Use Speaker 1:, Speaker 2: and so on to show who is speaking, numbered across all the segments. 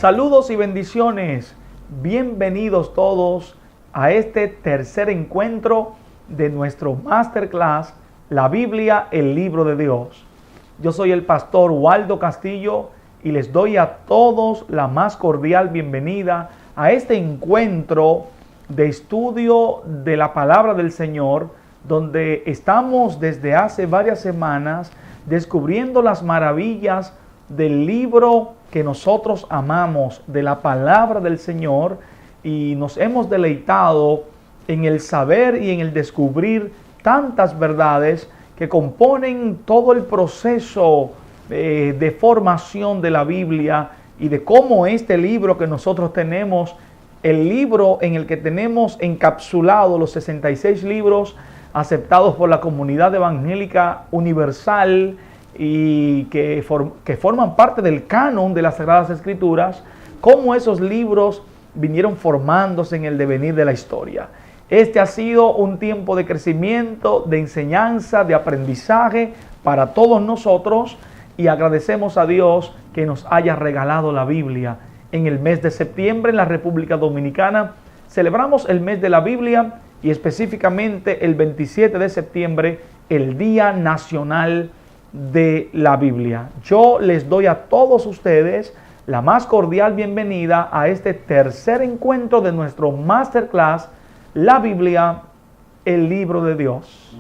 Speaker 1: Saludos y bendiciones. Bienvenidos todos a este tercer encuentro de nuestro Masterclass, La Biblia, el Libro de Dios. Yo soy el pastor Waldo Castillo y les doy a todos la más cordial bienvenida a este encuentro de estudio de la palabra del Señor, donde estamos desde hace varias semanas descubriendo las maravillas del libro que nosotros amamos, de la palabra del Señor, y nos hemos deleitado en el saber y en el descubrir tantas verdades que componen todo el proceso de formación de la Biblia y de cómo este libro que nosotros tenemos, el libro en el que tenemos encapsulados los 66 libros aceptados por la comunidad evangélica universal y que forman parte del canon de las Sagradas Escrituras, cómo esos libros vinieron formándose en el devenir de la historia. Este ha sido un tiempo de crecimiento, de enseñanza, de aprendizaje para todos nosotros, y agradecemos a Dios que nos haya regalado la Biblia. En el mes de septiembre en la República Dominicana celebramos el mes de la Biblia y específicamente el 27 de septiembre, el Día Nacional de la Biblia. Yo les doy a todos ustedes la más cordial bienvenida a este tercer encuentro de nuestro Masterclass, La Biblia, el Libro de Dios.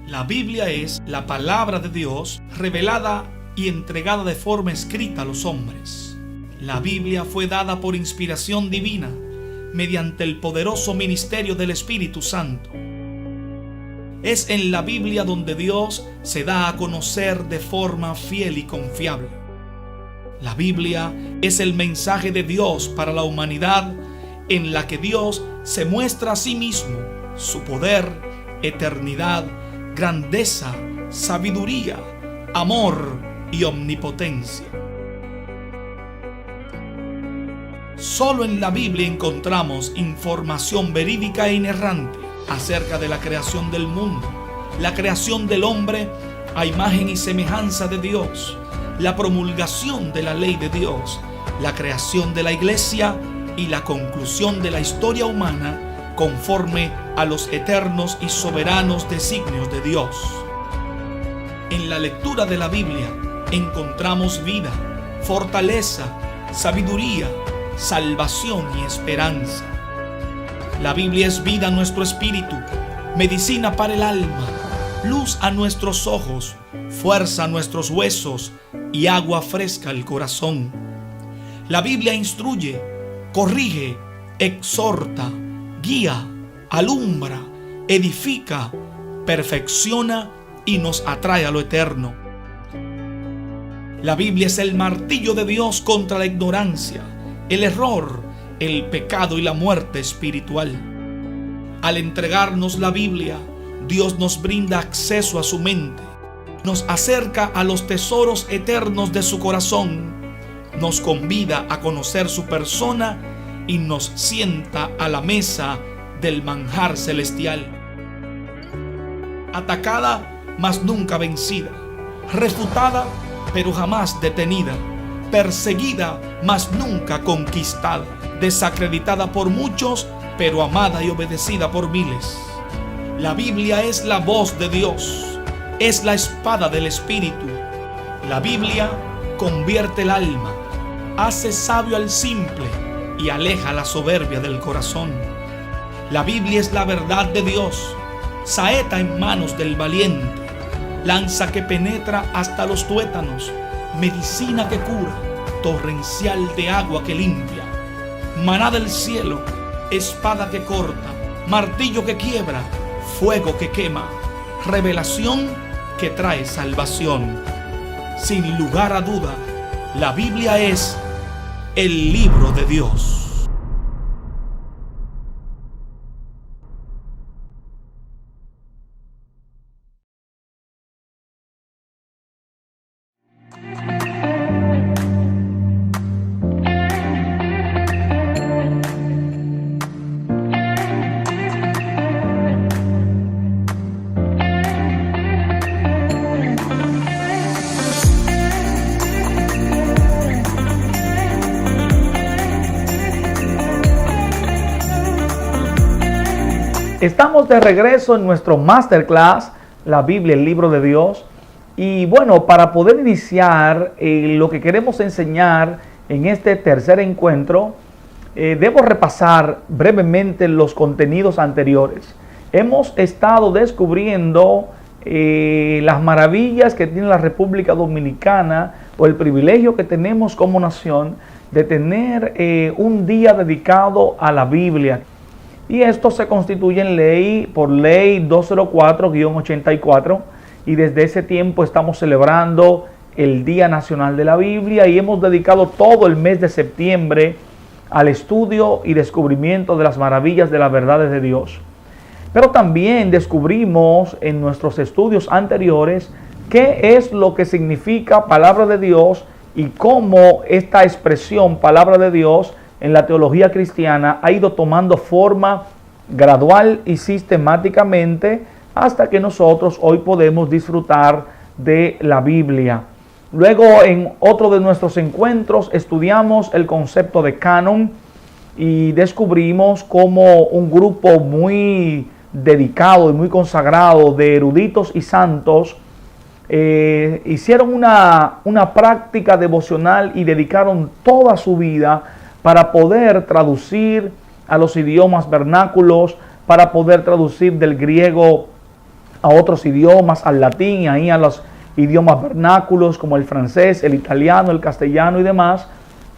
Speaker 2: La Biblia es la palabra de Dios revelada y entregada de forma escrita a los hombres. La Biblia fue dada por inspiración divina mediante el poderoso ministerio del Espíritu Santo. Es en la Biblia donde Dios se da a conocer de forma fiel y confiable. La Biblia es el mensaje de Dios para la humanidad, en la que Dios se muestra a sí mismo, su poder, eternidad, grandeza, sabiduría, amor y omnipotencia. Solo en la Biblia encontramos información verídica e inerrante acerca de la creación del mundo, la creación del hombre a imagen y semejanza de Dios, la promulgación de la ley de Dios, la creación de la iglesia y la conclusión de la historia humana conforme a los eternos y soberanos designios de Dios. En la lectura de la Biblia encontramos vida, fortaleza, sabiduría, salvación y esperanza. La Biblia es vida a nuestro espíritu, medicina para el alma, luz a nuestros ojos, fuerza a nuestros huesos y agua fresca al corazón. La Biblia instruye, corrige, exhorta, guía, alumbra, edifica, perfecciona y nos atrae a lo eterno. La Biblia es el martillo de Dios contra la ignorancia, el error, el pecado y la muerte espiritual. Al entregarnos la Biblia, Dios nos brinda acceso a su mente, nos acerca a los tesoros eternos de su corazón, nos convida a conocer su persona y nos sienta a la mesa del manjar celestial. Atacada, mas nunca vencida, refutada, pero jamás detenida, perseguida, mas nunca conquistada, desacreditada por muchos, pero amada y obedecida por miles. La Biblia es la voz de Dios, es la espada del Espíritu. La Biblia convierte el alma, hace sabio al simple y aleja la soberbia del corazón. La Biblia es la verdad de Dios, saeta en manos del valiente, lanza que penetra hasta los tuétanos, medicina que cura, torrencial de agua que limpia, maná del cielo, espada que corta, martillo que quiebra, fuego que quema, revelación que trae salvación. Sin lugar a duda, la Biblia es el libro de Dios.
Speaker 1: Estamos de regreso en nuestro Masterclass, la Biblia, el libro de Dios. Y bueno, para poder iniciar lo que queremos enseñar en este tercer encuentro, debo repasar brevemente los contenidos anteriores. Hemos estado descubriendo las maravillas que tiene la República Dominicana, o el privilegio que tenemos como nación de tener un día dedicado a la Biblia. Y esto se constituye en ley, por ley 204-84, y desde ese tiempo estamos celebrando el Día Nacional de la Biblia y hemos dedicado todo el mes de septiembre al estudio y descubrimiento de las maravillas de las verdades de Dios. Pero también descubrimos en nuestros estudios anteriores qué es lo que significa palabra de Dios y cómo esta expresión palabra de Dios en la teología cristiana ha ido tomando forma gradual y sistemáticamente hasta que nosotros hoy podemos disfrutar de la Biblia. Luego, en otro de nuestros encuentros, estudiamos el concepto de canon y descubrimos cómo un grupo muy dedicado y muy consagrado de eruditos y santos hicieron una práctica devocional y dedicaron toda su vida para poder traducir a los idiomas vernáculos, para poder traducir del griego a otros idiomas, al latín y ahí a los idiomas vernáculos como el francés, el italiano, el castellano y demás.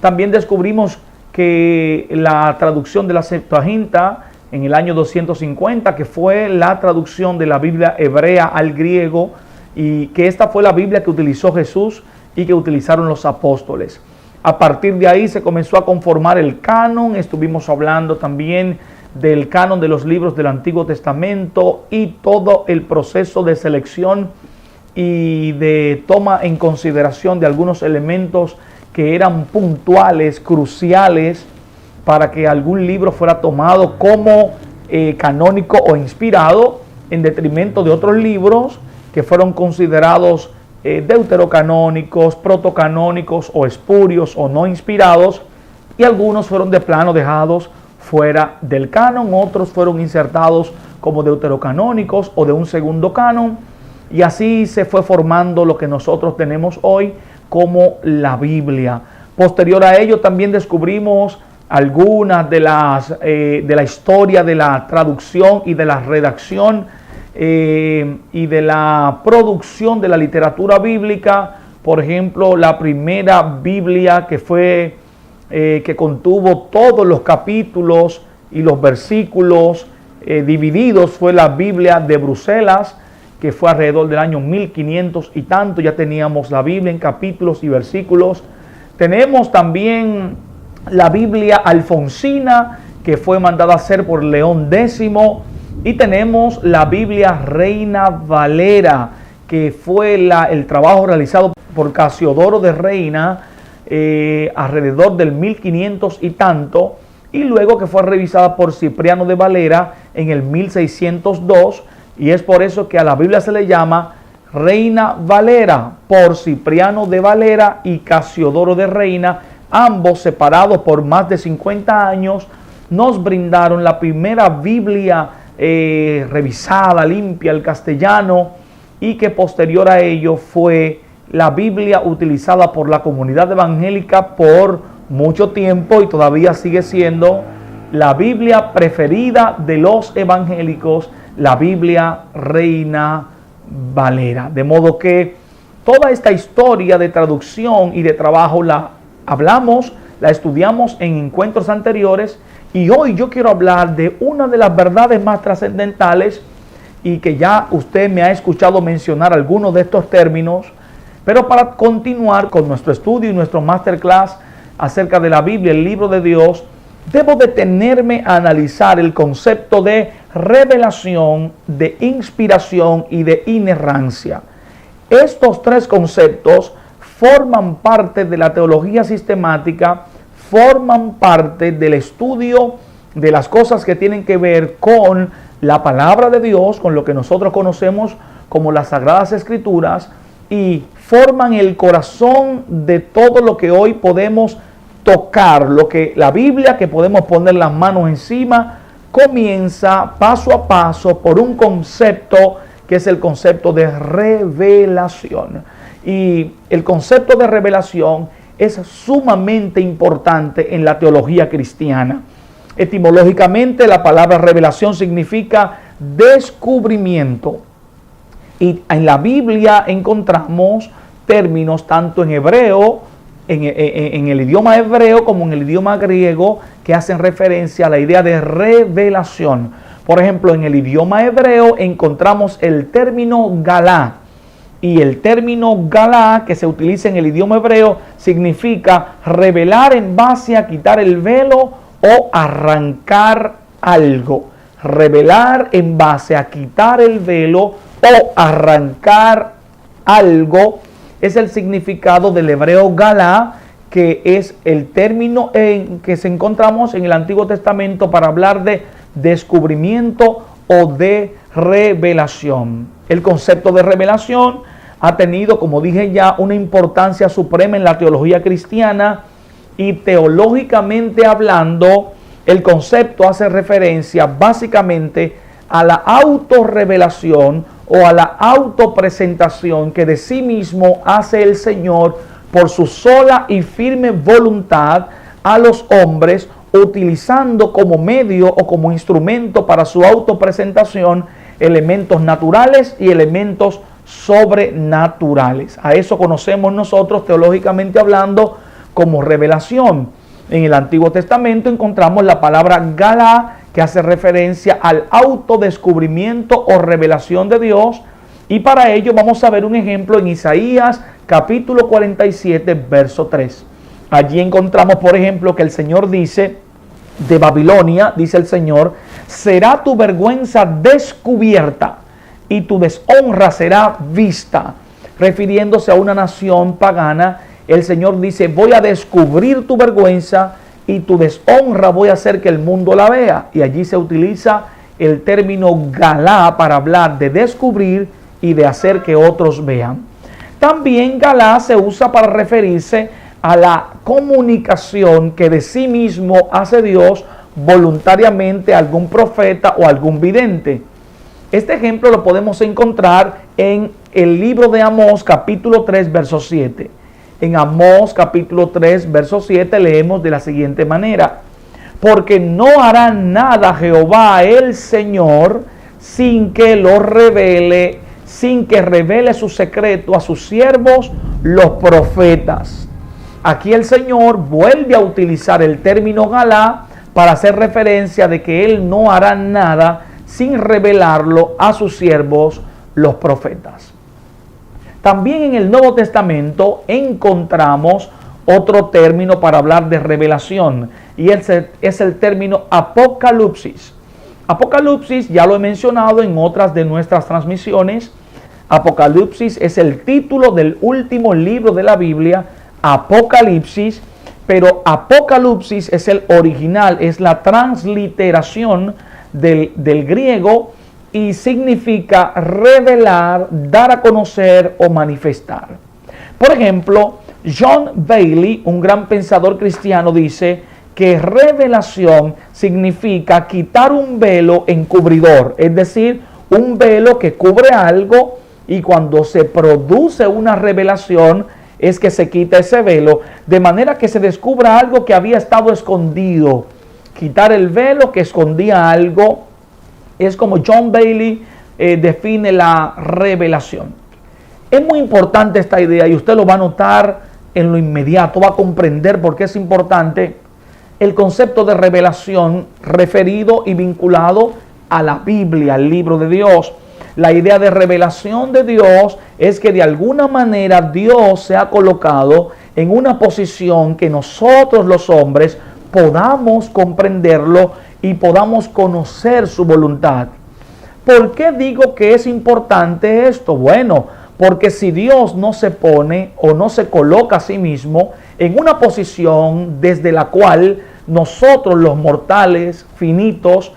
Speaker 1: También descubrimos que la traducción de la Septuaginta en el año 250, que fue la traducción de la Biblia hebrea al griego, y que esta fue la Biblia que utilizó Jesús y que utilizaron los apóstoles. A partir de ahí se comenzó a conformar el canon. Estuvimos hablando también del canon de los libros del Antiguo Testamento y todo el proceso de selección y de toma en consideración de algunos elementos que eran puntuales, cruciales, para que algún libro fuera tomado como canónico o inspirado, en detrimento de otros libros que fueron considerados deuterocanónicos, protocanónicos o espurios o no inspirados, y algunos fueron de plano dejados fuera del canon, otros fueron insertados como deuterocanónicos o de un segundo canon, y así se fue formando lo que nosotros tenemos hoy como la Biblia. Posterior a ello también descubrimos algunas de la historia de la traducción y de la redacción y de la producción de la literatura bíblica. Por ejemplo, la primera Biblia que contuvo todos los capítulos y los versículos divididos fue la Biblia de Bruselas, que fue alrededor del año 1500 y tanto. Ya teníamos la Biblia en capítulos y versículos. Tenemos también la Biblia alfonsina, que fue mandada a hacer por León X. Y tenemos la Biblia Reina Valera, que fue el trabajo realizado por Casiodoro de Reina alrededor del 1500 y tanto, y luego que fue revisada por Cipriano de Valera en el 1602, y es por eso que a la Biblia se le llama Reina Valera, por Cipriano de Valera y Casiodoro de Reina, ambos separados por más de 50 años, nos brindaron la primera Biblia revisada, limpia, al castellano, y que posterior a ello fue la Biblia utilizada por la comunidad evangélica por mucho tiempo y todavía sigue siendo la Biblia preferida de los evangélicos, la Biblia Reina Valera. De modo que toda esta historia de traducción y de trabajo la hablamos, la estudiamos en encuentros anteriores. Y hoy yo quiero hablar de una de las verdades más trascendentales, y que ya usted me ha escuchado mencionar algunos de estos términos, pero para continuar con nuestro estudio y nuestro masterclass acerca de la Biblia, el libro de Dios, debo detenerme a analizar el concepto de revelación, de inspiración y de inerrancia. Estos tres conceptos forman parte de la teología sistemática, forman parte del estudio de las cosas que tienen que ver con la palabra de Dios, con lo que nosotros conocemos como las Sagradas Escrituras, y forman el corazón de todo lo que hoy podemos tocar, lo que la Biblia, que podemos poner las manos encima, comienza paso a paso por un concepto que es el concepto de revelación. Y el concepto de revelación es sumamente importante en la teología cristiana. Etimológicamente, la palabra revelación significa descubrimiento. Y en la Biblia encontramos términos tanto en hebreo, en el idioma hebreo como en el idioma griego, que hacen referencia a la idea de revelación. Por ejemplo, en el idioma hebreo encontramos el término galá. Y el término galá que se utiliza en el idioma hebreo significa revelar en base a quitar el velo o arrancar algo. Revelar en base a quitar el velo o arrancar algo es el significado del hebreo galá, que es el término en que se encontramos en el Antiguo Testamento para hablar de descubrimiento o de revelación. El concepto de revelación ha tenido, como dije ya, una importancia suprema en la teología cristiana, y teológicamente hablando, el concepto hace referencia básicamente a la autorrevelación o a la autopresentación que de sí mismo hace el Señor por su sola y firme voluntad a los hombres, utilizando como medio o como instrumento para su autopresentación elementos naturales y elementos sobrenaturales. A eso conocemos nosotros teológicamente hablando como revelación. En el Antiguo Testamento encontramos la palabra galá, que hace referencia al autodescubrimiento o revelación de Dios, y para ello vamos a ver un ejemplo en Isaías capítulo 47 verso 3. Allí encontramos, por ejemplo, que el Señor dice: de Babilonia, dice el Señor, será tu vergüenza descubierta y tu deshonra será vista. Refiriéndose a una nación pagana, el Señor dice: voy a descubrir tu vergüenza y tu deshonra voy a hacer que el mundo la vea. Y allí se utiliza el término galá para hablar de descubrir y de hacer que otros vean. También galá se usa para referirse a la comunicación que de sí mismo hace Dios voluntariamente a algún profeta o algún vidente. Este ejemplo lo podemos encontrar en el libro de Amós capítulo 3 verso 7. En Amós capítulo 3 verso 7 leemos de la siguiente manera: porque no hará nada Jehová el Señor sin que lo revele, sin que revele su secreto a sus siervos los profetas. Aquí el Señor vuelve a utilizar el término galá para hacer referencia de que Él no hará nada sin revelarlo a sus siervos los profetas. También en el Nuevo Testamento encontramos otro término para hablar de revelación, y es el término apocalipsis. Apocalipsis ya lo he mencionado en otras de nuestras transmisiones. Apocalipsis es el título del último libro de la Biblia, Apocalipsis, pero Apocalipsis es el original, es la transliteración del griego y significa revelar, dar a conocer o manifestar. Por ejemplo, John Bailey, un gran pensador cristiano, dice que revelación significa quitar un velo encubridor, es decir, un velo que cubre algo, y cuando se produce una revelación es que se quita ese velo, de manera que se descubra algo que había estado escondido. Quitar el velo que escondía algo es como John Bailey define la revelación. Es muy importante esta idea y usted lo va a notar en lo inmediato, va a comprender por qué es importante el concepto de revelación referido y vinculado a la Biblia, al libro de Dios. La idea de revelación de Dios es que de alguna manera Dios se ha colocado en una posición que nosotros los hombres podamos comprenderlo y podamos conocer su voluntad. ¿Por qué digo que es importante esto? Bueno, porque si Dios no se pone o no se coloca a sí mismo en una posición desde la cual nosotros los mortales finitos,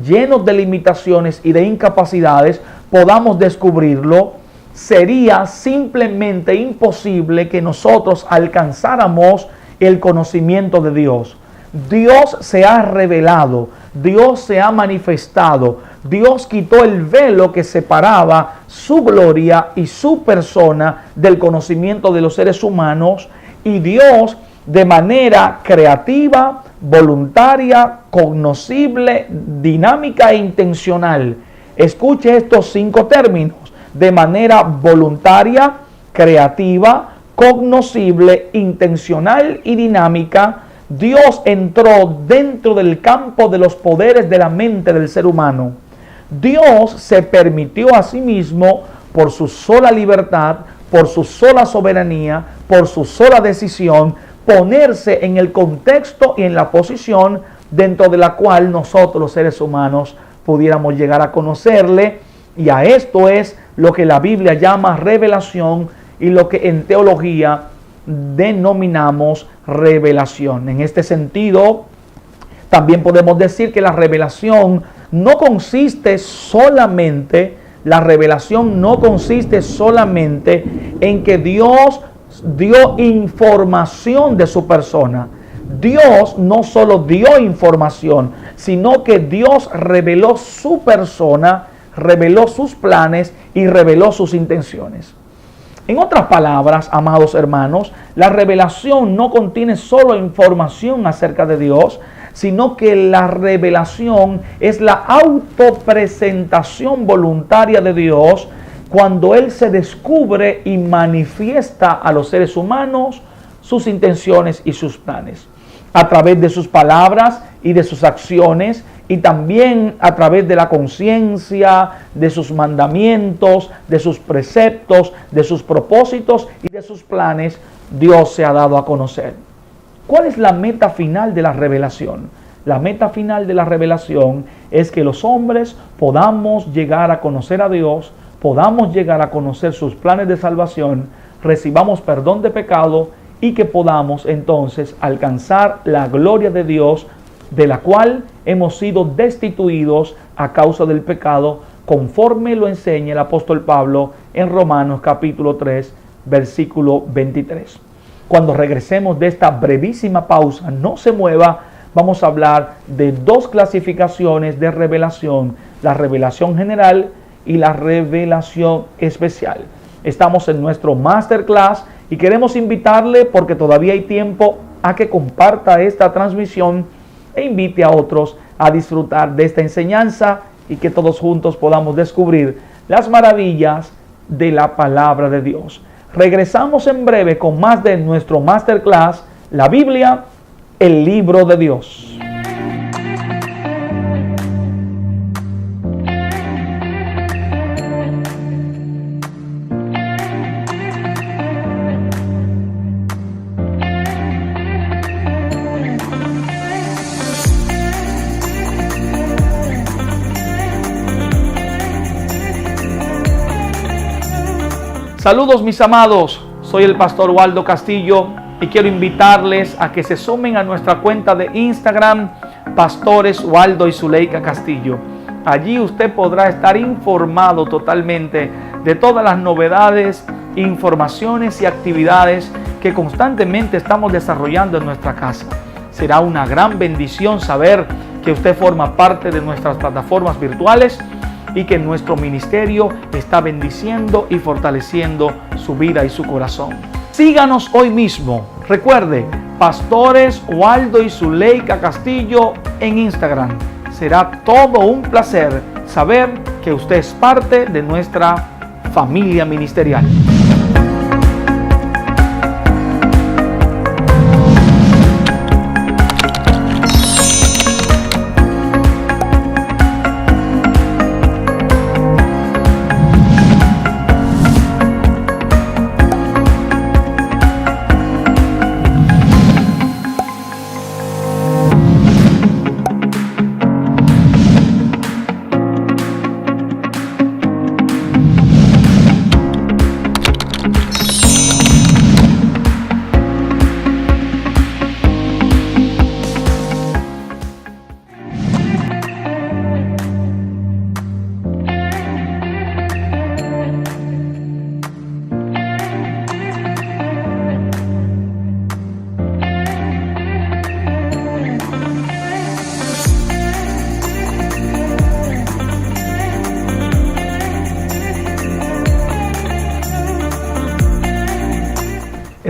Speaker 1: llenos de limitaciones y de incapacidades, podamos descubrirlo, sería simplemente imposible que nosotros alcanzáramos el conocimiento de Dios. Dios se ha revelado, Dios se ha manifestado, Dios quitó el velo que separaba su gloria y su persona del conocimiento de los seres humanos, y Dios de manera creativa, voluntaria, cognoscible, dinámica e intencional. Escuche estos 5 términos: de manera voluntaria, creativa, cognoscible, intencional y dinámica. Dios entró dentro del campo de los poderes de la mente del ser humano. Dios se permitió a sí mismo, por su sola libertad, por su sola soberanía, por su sola decisión, ponerse en el contexto y en la posición dentro de la cual nosotros los seres humanos pudiéramos llegar a conocerle. Y a esto es lo que la Biblia llama revelación y lo que en teología denominamos revelación. En este sentido, también podemos decir que la revelación no consiste solamente en que Dios dio información de su persona. Dios no solo dio información, sino que Dios reveló su persona, reveló sus planes y reveló sus intenciones. En otras palabras, amados hermanos, la revelación no contiene solo información acerca de Dios, sino que la revelación es la autopresentación voluntaria de Dios cuando Él se descubre y manifiesta a los seres humanos sus intenciones y sus planes, a través de sus palabras y de sus acciones, y también a través de la conciencia, de sus mandamientos, de sus preceptos, de sus propósitos y de sus planes. Dios se ha dado a conocer. ¿Cuál es la meta final de la revelación? La meta final de la revelación es que los hombres podamos llegar a conocer a Dios, podamos llegar a conocer sus planes de salvación, recibamos perdón de pecado y que podamos entonces alcanzar la gloria de Dios, de la cual hemos sido destituidos a causa del pecado, conforme lo enseña el apóstol Pablo en Romanos capítulo 3, versículo 23. Cuando regresemos de esta brevísima pausa, no se mueva, vamos a hablar de 2 clasificaciones de revelación: la revelación general y la revelación especial. Estamos en nuestro masterclass y queremos invitarle, porque todavía hay tiempo, a que comparta esta transmisión e invite a otros a disfrutar de esta enseñanza y que todos juntos podamos descubrir las maravillas de la palabra de Dios. Regresamos en breve con más de nuestro masterclass, la Biblia, el libro de Dios. Saludos mis amados, soy el pastor Waldo Castillo y quiero invitarles a que se sumen a nuestra cuenta de Instagram, Pastores Waldo y Zuleika Castillo. Allí usted podrá estar informado totalmente de todas las novedades, informaciones y actividades que constantemente estamos desarrollando en nuestra casa. Será una gran bendición saber que usted forma parte de nuestras plataformas virtuales y que nuestro ministerio está bendiciendo y fortaleciendo su vida y su corazón. Síganos hoy mismo. Recuerde, Pastores Waldo y Zuleika Castillo en Instagram. Será todo un placer saber que usted es parte de nuestra familia ministerial.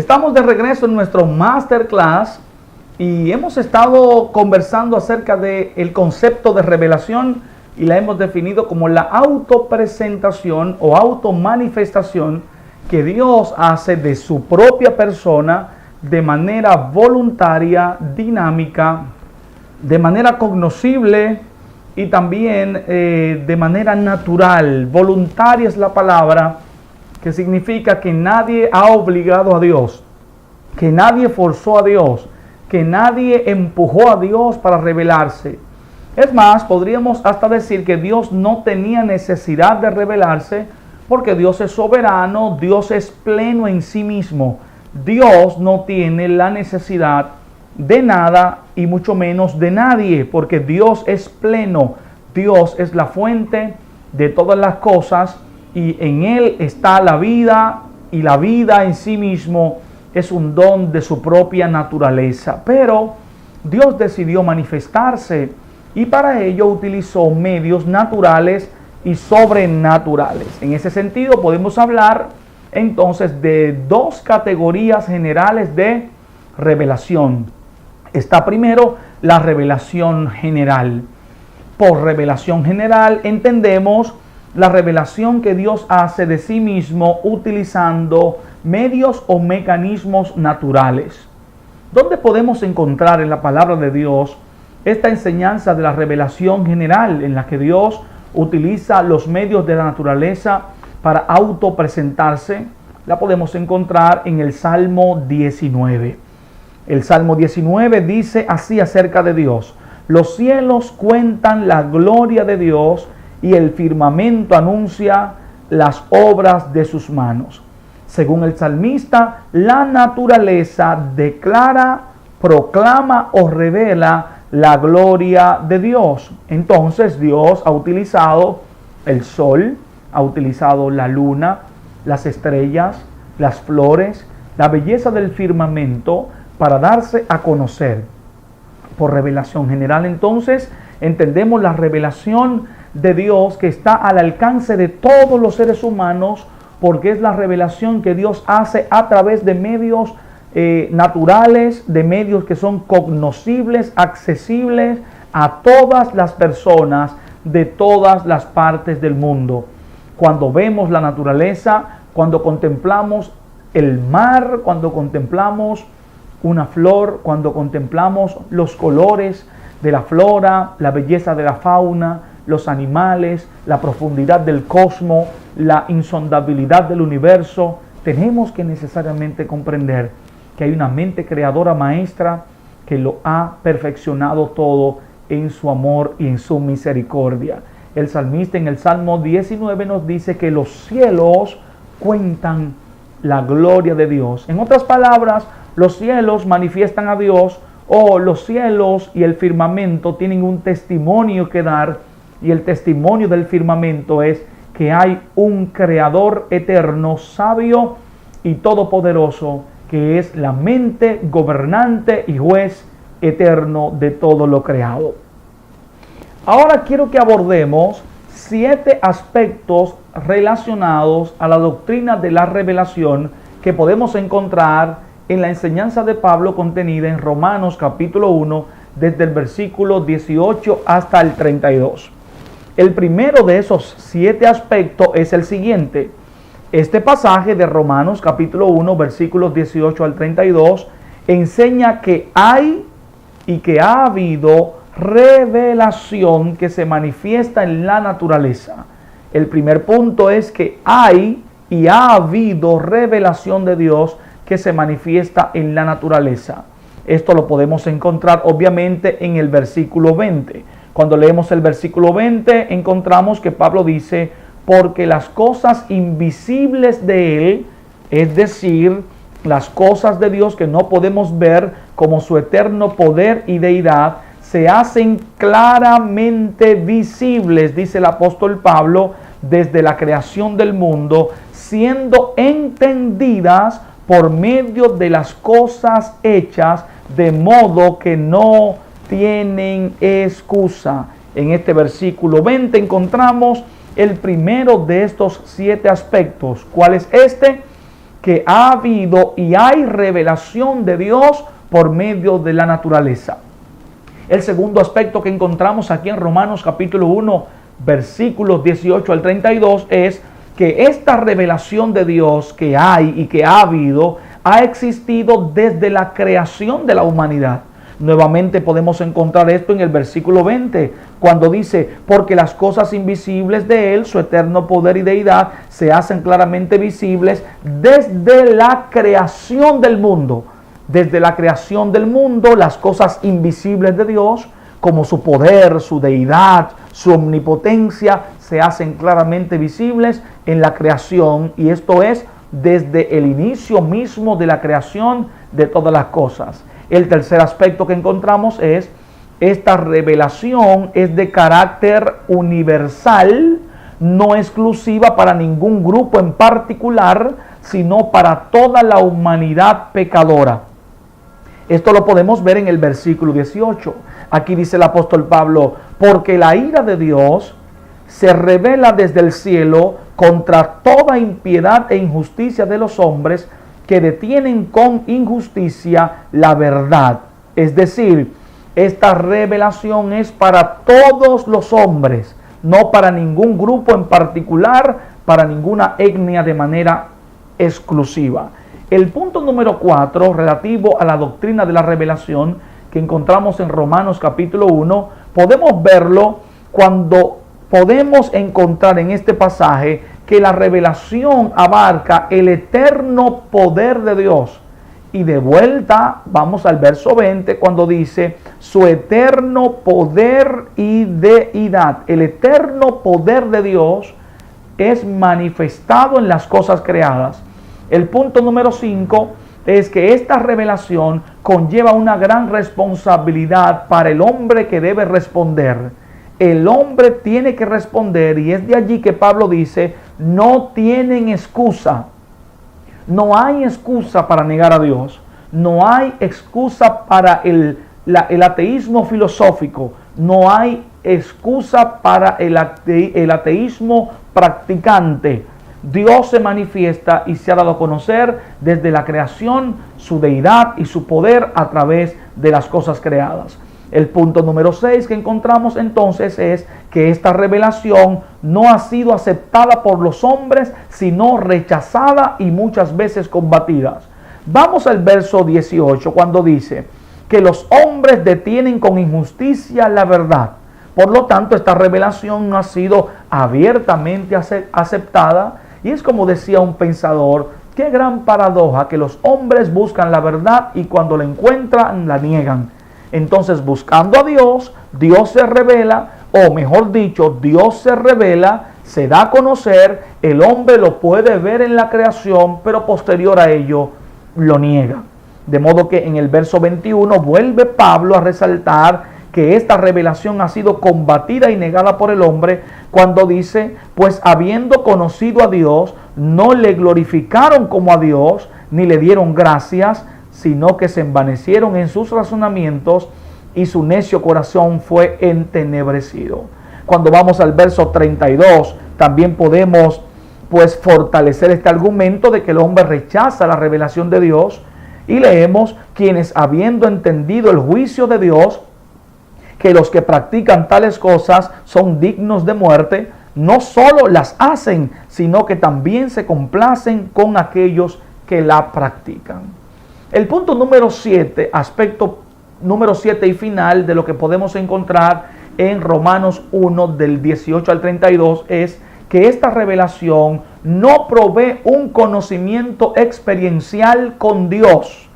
Speaker 1: Estamos de regreso en nuestro Masterclass y hemos estado conversando acerca del concepto de revelación y la hemos definido como la autopresentación o automanifestación que Dios hace de su propia persona de manera voluntaria, dinámica, de manera cognoscible y también de manera natural. Voluntaria es la palabra, que significa que nadie ha obligado a Dios, que nadie forzó a Dios, que nadie empujó a Dios para revelarse. Es más, podríamos hasta decir que Dios no tenía necesidad de revelarse porque Dios es soberano, Dios es pleno en sí mismo. Dios no tiene la necesidad de nada y mucho menos de nadie, porque Dios es pleno, Dios es la fuente de todas las cosas y en Él está la vida, y la vida en sí mismo es un don de su propia naturaleza. Pero Dios decidió manifestarse y para ello utilizó medios naturales y sobrenaturales. En ese sentido podemos hablar entonces de dos categorías generales de revelación. Está primero la revelación general. Por revelación general entendemos la revelación que Dios hace de sí mismo utilizando medios o mecanismos naturales. ¿Dónde podemos encontrar en la palabra de Dios esta enseñanza de la revelación general en la que Dios utiliza los medios de la naturaleza para autopresentarse? La podemos encontrar en el Salmo 19. El Salmo 19 dice así acerca de Dios: los cielos cuentan la gloria de Dios y el firmamento anuncia las obras de sus manos. Según el salmista, la naturaleza declara, proclama o revela la gloria de Dios. Entonces Dios ha utilizado el sol, ha utilizado la luna, las estrellas, las flores, la belleza del firmamento para darse a conocer. Por revelación general, entonces, entendemos la revelación de Dios que está al alcance de todos los seres humanos, porque es la revelación que Dios hace a través de medios naturales, de medios que son cognoscibles, accesibles a todas las personas de todas las partes del mundo. Cuando vemos la naturaleza, cuando contemplamos el mar, cuando contemplamos una flor, cuando contemplamos los colores de la flora, la belleza de la fauna, los animales, la profundidad del cosmos, la insondabilidad del universo, tenemos que necesariamente comprender que hay una mente creadora maestra que lo ha perfeccionado todo en su amor y en su misericordia. El salmista en el Salmo 19 nos dice que los cielos cuentan la gloria de Dios. En otras palabras, los cielos manifiestan a Dios, o los cielos y el firmamento tienen un testimonio que dar, y el testimonio del firmamento es que hay un creador eterno, sabio y todopoderoso, que es la mente gobernante y juez eterno de todo lo creado. Ahora quiero que abordemos 7 aspectos relacionados a la doctrina de la revelación que podemos encontrar en la enseñanza de Pablo contenida en Romanos capítulo 1, desde el versículo 18 hasta el 32. El primero de esos 7 aspectos es el siguiente. Este pasaje de Romanos capítulo 1, versículos 18 al 32, enseña que hay y que ha habido revelación que se manifiesta en la naturaleza. El primer punto es que hay y ha habido revelación de Dios que se manifiesta en la naturaleza. Esto lo podemos encontrar obviamente en el versículo 20. Cuando leemos el versículo 20 encontramos que Pablo dice: porque las cosas invisibles de Él, es decir, las cosas de Dios que no podemos ver como su eterno poder y deidad, se hacen claramente visibles, dice el apóstol Pablo, desde la creación del mundo, siendo entendidas por medio de las cosas hechas, de modo que no tienen excusa. En este versículo 20 encontramos el primero de estos 7 aspectos. ¿Cuál es este? que ha habido y hay revelación de Dios por medio de la naturaleza. El segundo aspecto que encontramos aquí en Romanos capítulo 1, versículos 18 al 32 es que esta revelación de Dios que hay y que ha habido ha existido desde la creación de la humanidad. Nuevamente podemos encontrar esto en el versículo 20, cuando dice, porque las cosas invisibles de Él, su eterno poder y deidad, se hacen claramente visibles desde la creación del mundo. Desde la creación del mundo, las cosas invisibles de Dios, como su poder, su deidad, su omnipotencia, se hacen claramente visibles en la creación, y esto es desde el inicio mismo de la creación de todas las cosas. El tercer aspecto que encontramos es, esta revelación es de carácter universal, no exclusiva para ningún grupo en particular, sino para toda la humanidad pecadora. Esto lo podemos ver en el versículo 18. Aquí dice el apóstol Pablo, porque la ira de Dios se revela desde el cielo contra toda impiedad e injusticia de los hombres que detienen con injusticia la verdad. Es decir, esta revelación es para todos los hombres, no para ningún grupo en particular, para ninguna etnia de manera exclusiva. El punto número 4, relativo a la doctrina de la revelación, que encontramos en Romanos capítulo 1, podemos verlo cuando podemos encontrar en este pasaje que la revelación abarca el eterno poder de Dios. Y de vuelta vamos al verso 20 cuando dice su eterno poder y deidad. El eterno poder de Dios es manifestado en las cosas creadas. El punto número 5 es que esta revelación conlleva una gran responsabilidad para el hombre que debe responder. El hombre tiene que responder, y es de allí que Pablo dice, no tienen excusa. No hay excusa para negar a Dios. No hay excusa para el ateísmo filosófico. No hay excusa para el ateísmo practicante. Dios se manifiesta y se ha dado a conocer desde la creación su deidad y su poder a través de las cosas creadas. El punto número 6 que encontramos entonces es que esta revelación no ha sido aceptada por los hombres, sino rechazada y muchas veces combatida. Vamos al verso 18 cuando dice que los hombres detienen con injusticia la verdad. Por lo tanto, esta revelación no ha sido abiertamente aceptada. Y es como decía un pensador, qué gran paradoja que los hombres buscan la verdad y cuando la encuentran la niegan. Entonces, buscando a Dios, Dios se revela, o mejor dicho, Dios se revela, se da a conocer, el hombre lo puede ver en la creación, pero posterior a ello lo niega. De modo que en el verso 21 vuelve Pablo a resaltar que esta revelación ha sido combatida y negada por el hombre cuando dice, pues habiendo conocido a Dios, no le glorificaron como a Dios, ni le dieron gracias, sino que se envanecieron en sus razonamientos y su necio corazón fue entenebrecido. Cuando vamos al verso 32, también podemos fortalecer este argumento de que el hombre rechaza la revelación de Dios y leemos, quienes habiendo entendido el juicio de Dios, que los que practican tales cosas son dignos de muerte, no solo las hacen, sino que también se complacen con aquellos que la practican. El punto número 7, aspecto número 7 y final de lo que podemos encontrar en Romanos 1 del 18 al 32 es que esta revelación no provee un conocimiento experiencial con Dios.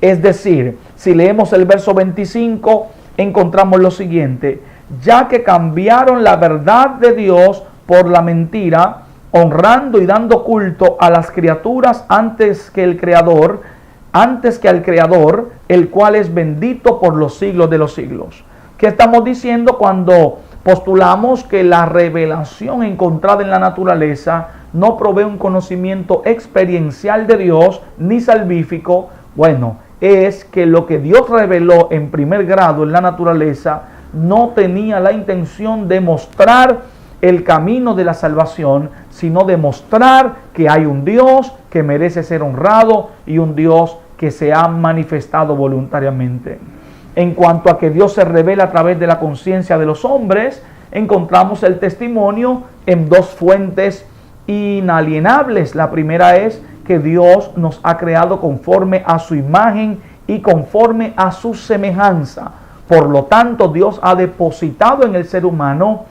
Speaker 1: Es decir, si leemos el verso 25, encontramos lo siguiente, ya que cambiaron la verdad de Dios por la mentira, honrando y dando culto a las criaturas antes que al Creador, el cual es bendito por los siglos de los siglos. ¿Qué estamos diciendo cuando postulamos que la revelación encontrada en la naturaleza no provee un conocimiento experiencial de Dios ni salvífico? Bueno, es que lo que Dios reveló en primer grado en la naturaleza no tenía la intención de mostrar el camino de la salvación, sino demostrar que hay un Dios que merece ser honrado y un Dios que se ha manifestado voluntariamente. En cuanto a que Dios se revela a través de la conciencia de los hombres, encontramos el testimonio en dos fuentes inalienables. La primera es que Dios nos ha creado conforme a su imagen y conforme a su semejanza. Por lo tanto, Dios ha depositado en el ser humano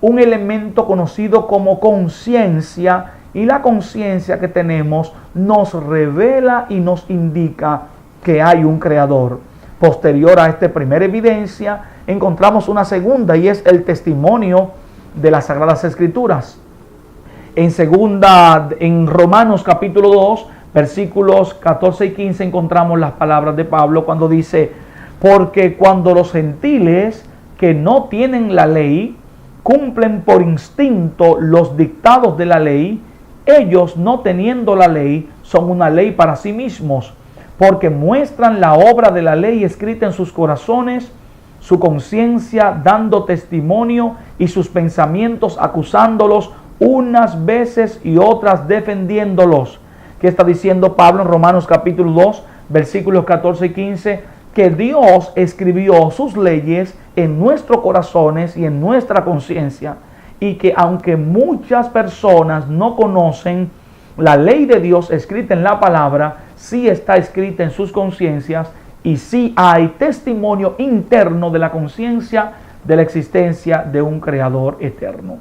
Speaker 1: un elemento conocido como conciencia, y la conciencia que tenemos nos revela y nos indica que hay un creador. Posterior a esta primera evidencia, encontramos una segunda, y es el testimonio de las Sagradas Escrituras. En Romanos capítulo 2, versículos 14 y 15, encontramos las palabras de Pablo cuando dice: porque cuando los gentiles que no tienen la ley cumplen por instinto los dictados de la ley, ellos, no teniendo la ley, son una ley para sí mismos, porque muestran la obra de la ley escrita en sus corazones, su conciencia dando testimonio y sus pensamientos acusándolos unas veces y otras defendiéndolos. ¿Qué está diciendo Pablo en Romanos capítulo 2, versículos 14 y 15? Que Dios escribió sus leyes en nuestros corazones y en nuestra conciencia, y que aunque muchas personas no conocen la ley de Dios escrita en la palabra, sí está escrita en sus conciencias, y sí hay testimonio interno de la conciencia de la existencia de un creador eterno.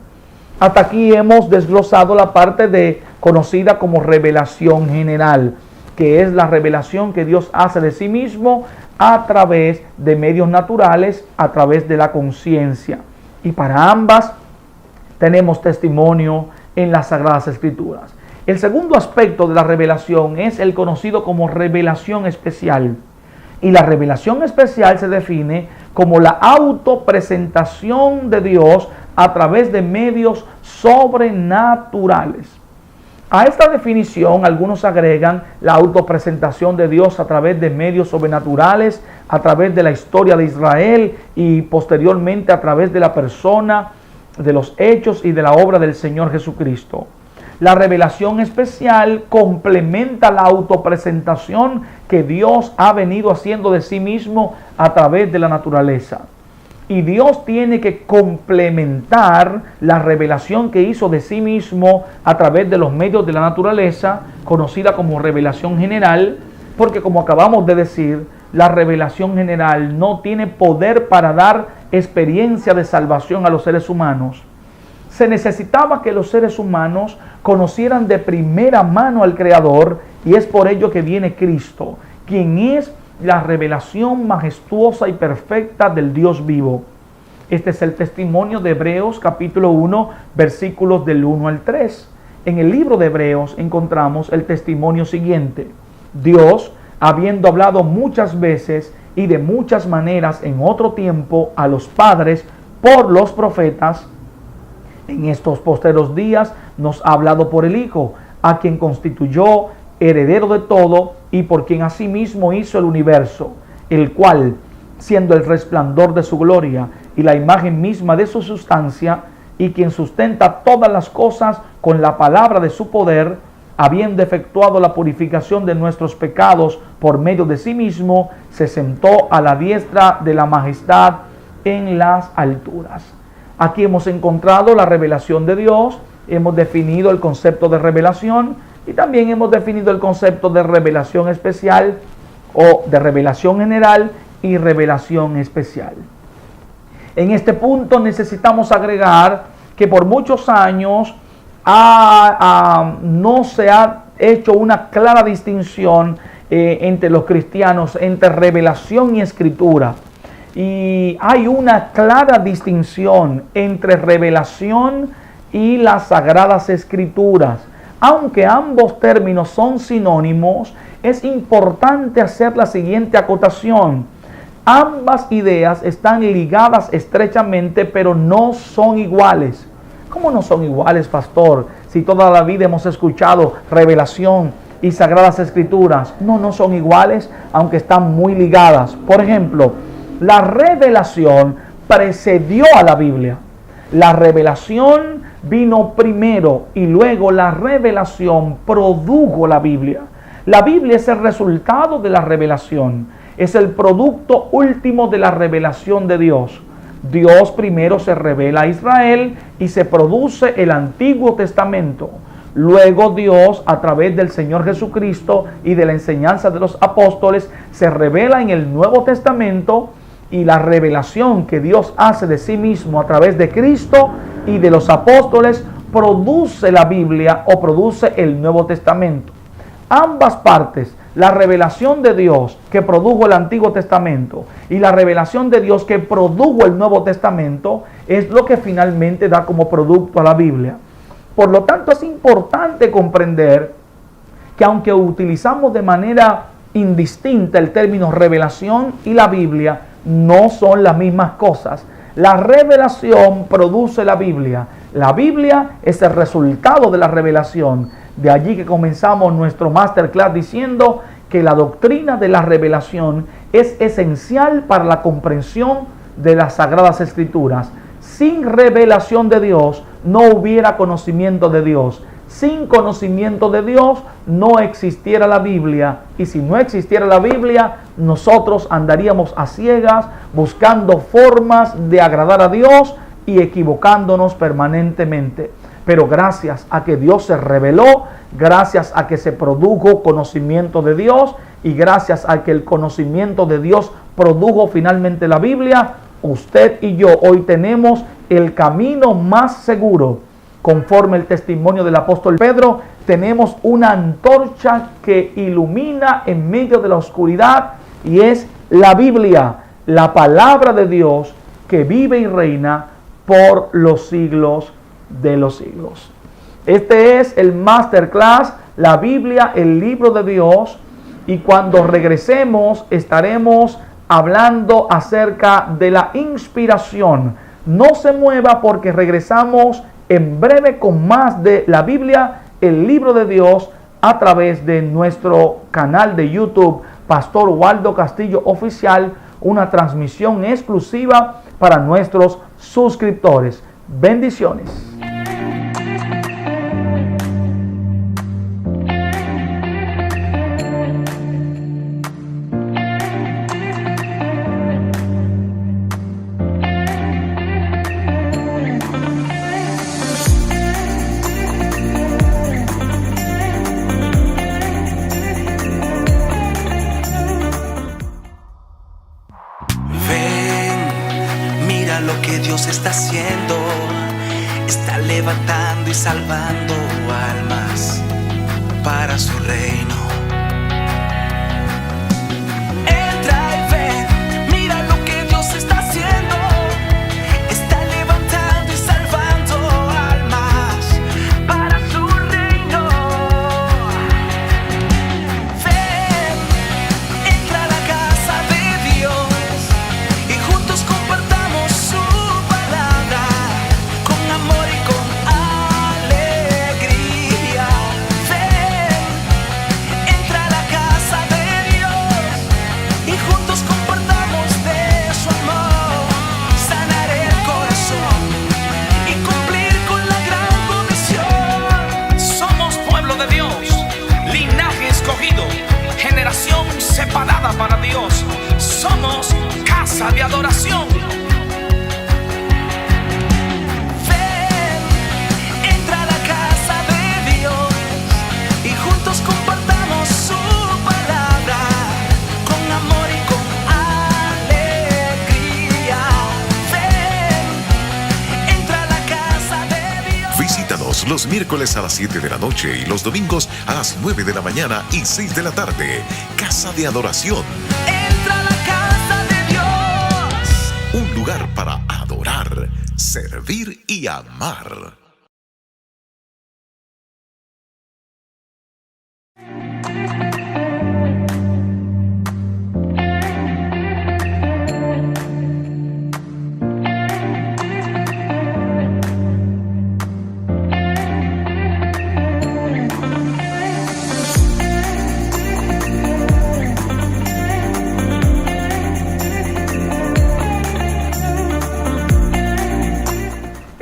Speaker 1: Hasta aquí hemos desglosado la parte conocida como revelación general, que es la revelación que Dios hace de sí mismo a través de medios naturales, a través de la conciencia. Y para ambas tenemos testimonio en las Sagradas Escrituras. El segundo aspecto de la revelación es el conocido como revelación especial. Y la revelación especial se define como la autopresentación de Dios a través de medios sobrenaturales. A esta definición algunos agregan la autopresentación de Dios a través de medios sobrenaturales, a través de la historia de Israel y posteriormente a través de la persona, de los hechos y de la obra del Señor Jesucristo. La revelación especial complementa la autopresentación que Dios ha venido haciendo de sí mismo a través de la naturaleza. Y Dios tiene que complementar la revelación que hizo de sí mismo a través de los medios de la naturaleza, conocida como revelación general, porque como acabamos de decir, la revelación general no tiene poder para dar experiencia de salvación a los seres humanos. Se necesitaba que los seres humanos conocieran de primera mano al Creador, y es por ello que viene Cristo, quien es la revelación majestuosa y perfecta del Dios vivo. Este es el testimonio de Hebreos capítulo 1, versículos del 1 al 3. En el libro de Hebreos encontramos el testimonio siguiente: Dios, habiendo hablado muchas veces y de muchas maneras en otro tiempo a los padres por los profetas, en estos postreros días nos ha hablado por el Hijo, a quien constituyó heredero de todo y por quien asimismo hizo el universo, el cual, siendo el resplandor de su gloria y la imagen misma de su sustancia, y quien sustenta todas las cosas con la palabra de su poder, habiendo efectuado la purificación de nuestros pecados por medio de sí mismo, se sentó a la diestra de la majestad en las alturas. Aquí hemos encontrado la revelación de Dios, hemos definido el concepto de revelación y también hemos definido el concepto de revelación especial o de revelación general y revelación especial. En este punto necesitamos agregar que por muchos años no se ha hecho una clara distinción entre los cristianos entre revelación y escritura. Y hay una clara distinción entre revelación y las Sagradas Escrituras. Aunque ambos términos son sinónimos, es importante hacer la siguiente acotación. Ambas ideas están ligadas estrechamente, pero no son iguales. ¿Cómo no son iguales, pastor? Si toda la vida hemos escuchado revelación y Sagradas Escrituras. No son iguales, aunque están muy ligadas. Por ejemplo, la revelación precedió a la Biblia. La revelación vino primero y luego la revelación produjo la Biblia. La Biblia es el resultado de la revelación, es el producto último de la revelación de Dios. Dios primero se revela a Israel y se produce el Antiguo Testamento. Luego Dios, a través del Señor Jesucristo y de la enseñanza de los apóstoles, se revela en el Nuevo Testamento, y la revelación que Dios hace de sí mismo a través de Cristo y de los apóstoles produce la Biblia o produce el Nuevo Testamento. Ambas partes, la revelación de Dios que produjo el Antiguo Testamento y la revelación de Dios que produjo el Nuevo Testamento, es lo que finalmente da como producto a la Biblia. Por lo tanto, es importante comprender que aunque utilizamos de manera indistinta el término revelación y la Biblia, no son las mismas cosas. La revelación produce la Biblia. La Biblia es el resultado de la revelación. De allí que comenzamos nuestro masterclass diciendo que la doctrina de la revelación es esencial para la comprensión de las Sagradas Escrituras. Sin revelación de Dios no hubiera conocimiento de Dios. Sin conocimiento de Dios no existiera la Biblia, y si no existiera la Biblia, nosotros andaríamos a ciegas buscando formas de agradar a Dios y equivocándonos permanentemente. Pero gracias a que Dios se reveló, gracias a que se produjo conocimiento de Dios y gracias a que el conocimiento de Dios produjo finalmente la Biblia, usted y yo hoy tenemos el camino más seguro. Conforme el testimonio del apóstol Pedro, tenemos una antorcha que ilumina en medio de la oscuridad y es la Biblia, la palabra de Dios que vive y reina por los siglos de los siglos. Este es el masterclass, la Biblia, el libro de Dios, y cuando regresemos estaremos hablando acerca de la inspiración. No se mueva porque regresamos en breve con más de la Biblia, el libro de Dios, a través de nuestro canal de YouTube, Pastor Waldo Castillo Oficial, una transmisión exclusiva para nuestros suscriptores. Bendiciones.
Speaker 3: Lo que Dios está haciendo, está levantando y salvando almas para su reino. Entra y ven, mira lo que Dios está haciendo, está levantando y salvando almas para su reino. Ven, entra a la casa de Dios y juntos compartamos su palabra con amor y con alegría. Ven, entra a la casa de Dios y juntos compartamos de su amor, sanar el corazón y cumplir con la gran comisión.
Speaker 2: Somos pueblo de Dios, linaje escogido, generación separada para Dios. Somos casa de adoración.
Speaker 3: Ven, entra a la casa de Dios y juntos compartamos su palabra con amor y con alegría. Ven, entra a la casa de Dios.
Speaker 4: Visítanos los miércoles a las 7 de la noche y los domingos a las 9 de la mañana y 6 de la tarde. Casa de Adoración.
Speaker 3: Entra a la casa de Dios.
Speaker 4: Un lugar para adorar, servir y amar.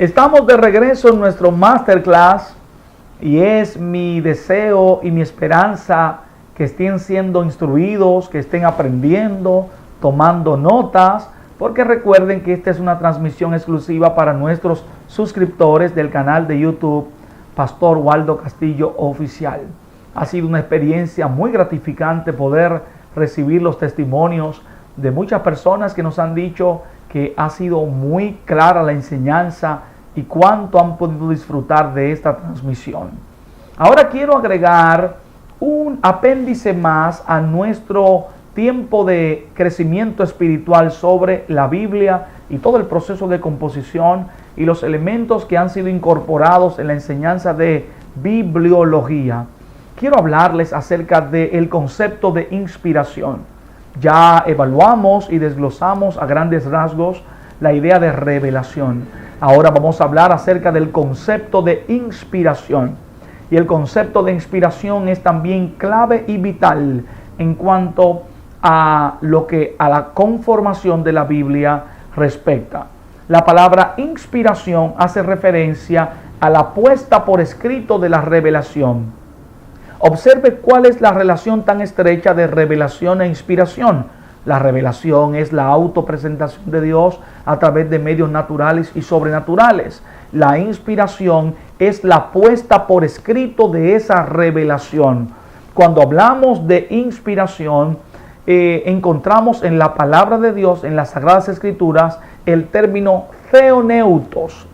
Speaker 1: Estamos de regreso en nuestro Masterclass y es mi deseo y mi esperanza que estén siendo instruidos, que estén aprendiendo, tomando notas, porque recuerden que esta es una transmisión exclusiva para nuestros suscriptores del canal de YouTube Pastor Waldo Castillo Oficial. Ha sido una experiencia muy gratificante poder recibir los testimonios de muchas personas que nos han dicho que ha sido muy clara la enseñanza y cuánto han podido disfrutar de esta transmisión. Ahora quiero agregar un apéndice más a nuestro tiempo de crecimiento espiritual sobre la Biblia y todo el proceso de composición y los elementos que han sido incorporados en la enseñanza de bibliología. Quiero hablarles acerca del concepto de inspiración. Ya evaluamos y desglosamos a grandes rasgos la idea de revelación. Ahora vamos a hablar acerca del concepto de inspiración. Y el concepto de inspiración es también clave y vital en cuanto a lo que a la conformación de la Biblia respecta. La palabra inspiración hace referencia a la puesta por escrito de la revelación. Observe cuál es la relación tan estrecha de revelación e inspiración. La revelación es la autopresentación de Dios a través de medios naturales y sobrenaturales. La inspiración es la puesta por escrito de esa revelación. Cuando hablamos de inspiración, encontramos en la palabra de Dios, en las Sagradas Escrituras, el término theoneutos.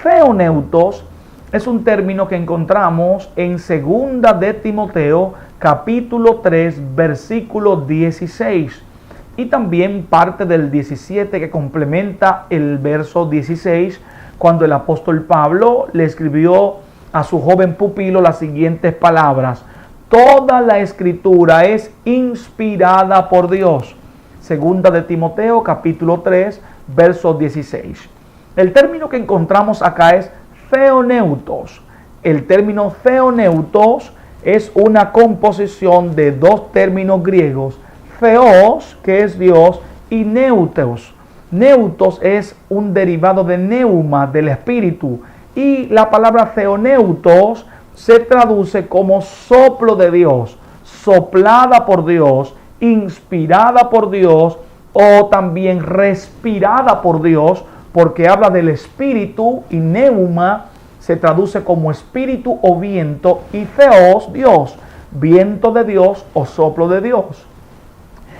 Speaker 1: Theoneutos es un término que encontramos en 2 de Timoteo, capítulo 3, versículo 16. Y también parte del 17 que complementa el verso 16, cuando el apóstol Pablo le escribió a su joven pupilo las siguientes palabras: toda la escritura es inspirada por Dios. 2 de Timoteo, capítulo 3, verso 16. El término que encontramos acá es theoneutos. El término theoneutos es una composición de dos términos griegos: theos, que es Dios, y neutos. Neutos es un derivado de neuma, del espíritu, y la palabra theoneutos se traduce como soplo de Dios, soplada por Dios, inspirada por Dios, o también respirada por Dios, porque habla del espíritu, y neuma se traduce como espíritu o viento, y theos, Dios, viento de Dios o soplo de Dios.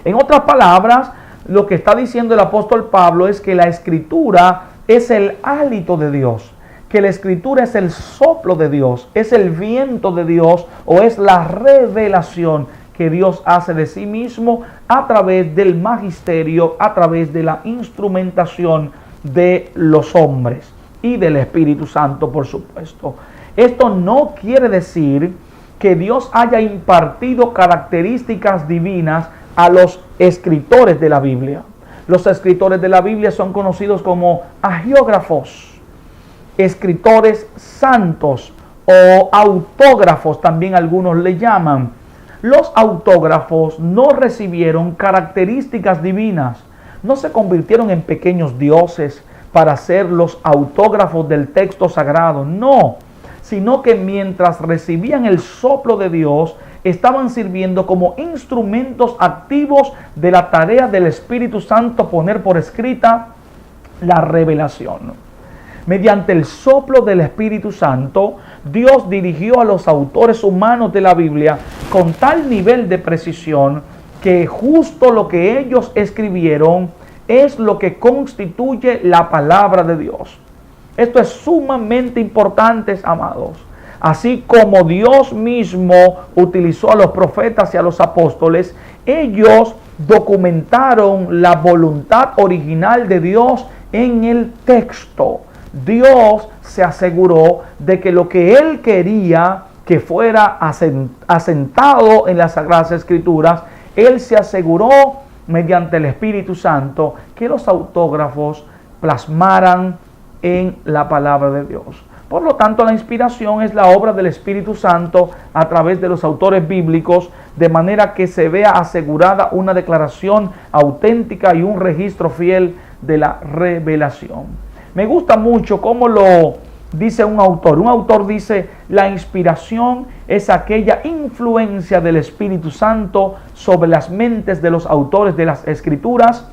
Speaker 1: En otras palabras, lo que está diciendo el apóstol Pablo es que la escritura es el hálito de Dios, que la escritura es el soplo de Dios, es el viento de Dios, o es la revelación que Dios hace de sí mismo a través del magisterio, a través de la instrumentación de los hombres y del Espíritu Santo, por supuesto. Esto no quiere decir que Dios haya impartido características divinas a los escritores de la Biblia. Los escritores de la Biblia son conocidos como agiógrafos, escritores santos o autógrafos, también algunos le llaman. Los autógrafos no recibieron características divinas, no se convirtieron en pequeños dioses para ser los autógrafos del texto sagrado, no, sino que mientras recibían el soplo de Dios, estaban sirviendo como instrumentos activos de la tarea del Espíritu Santo poner por escrita la revelación. Mediante el soplo del Espíritu Santo, Dios dirigió a los autores humanos de la Biblia con tal nivel de precisión que justo lo que ellos escribieron es lo que constituye la palabra de Dios. Esto es sumamente importante, amados. Así como Dios mismo utilizó a los profetas y a los apóstoles, ellos documentaron la voluntad original de Dios en el texto. Dios se aseguró de que lo que Él quería que fuera asentado en las Sagradas Escrituras, Él se aseguró mediante el Espíritu Santo que los autógrafos plasmaran en la palabra de Dios. Por lo tanto, la inspiración es la obra del Espíritu Santo a través de los autores bíblicos, de manera que se vea asegurada una declaración auténtica y un registro fiel de la revelación. Me gusta mucho cómo lo dice un autor. Un autor dice: la inspiración es aquella influencia del Espíritu Santo sobre las mentes de los autores de las Escrituras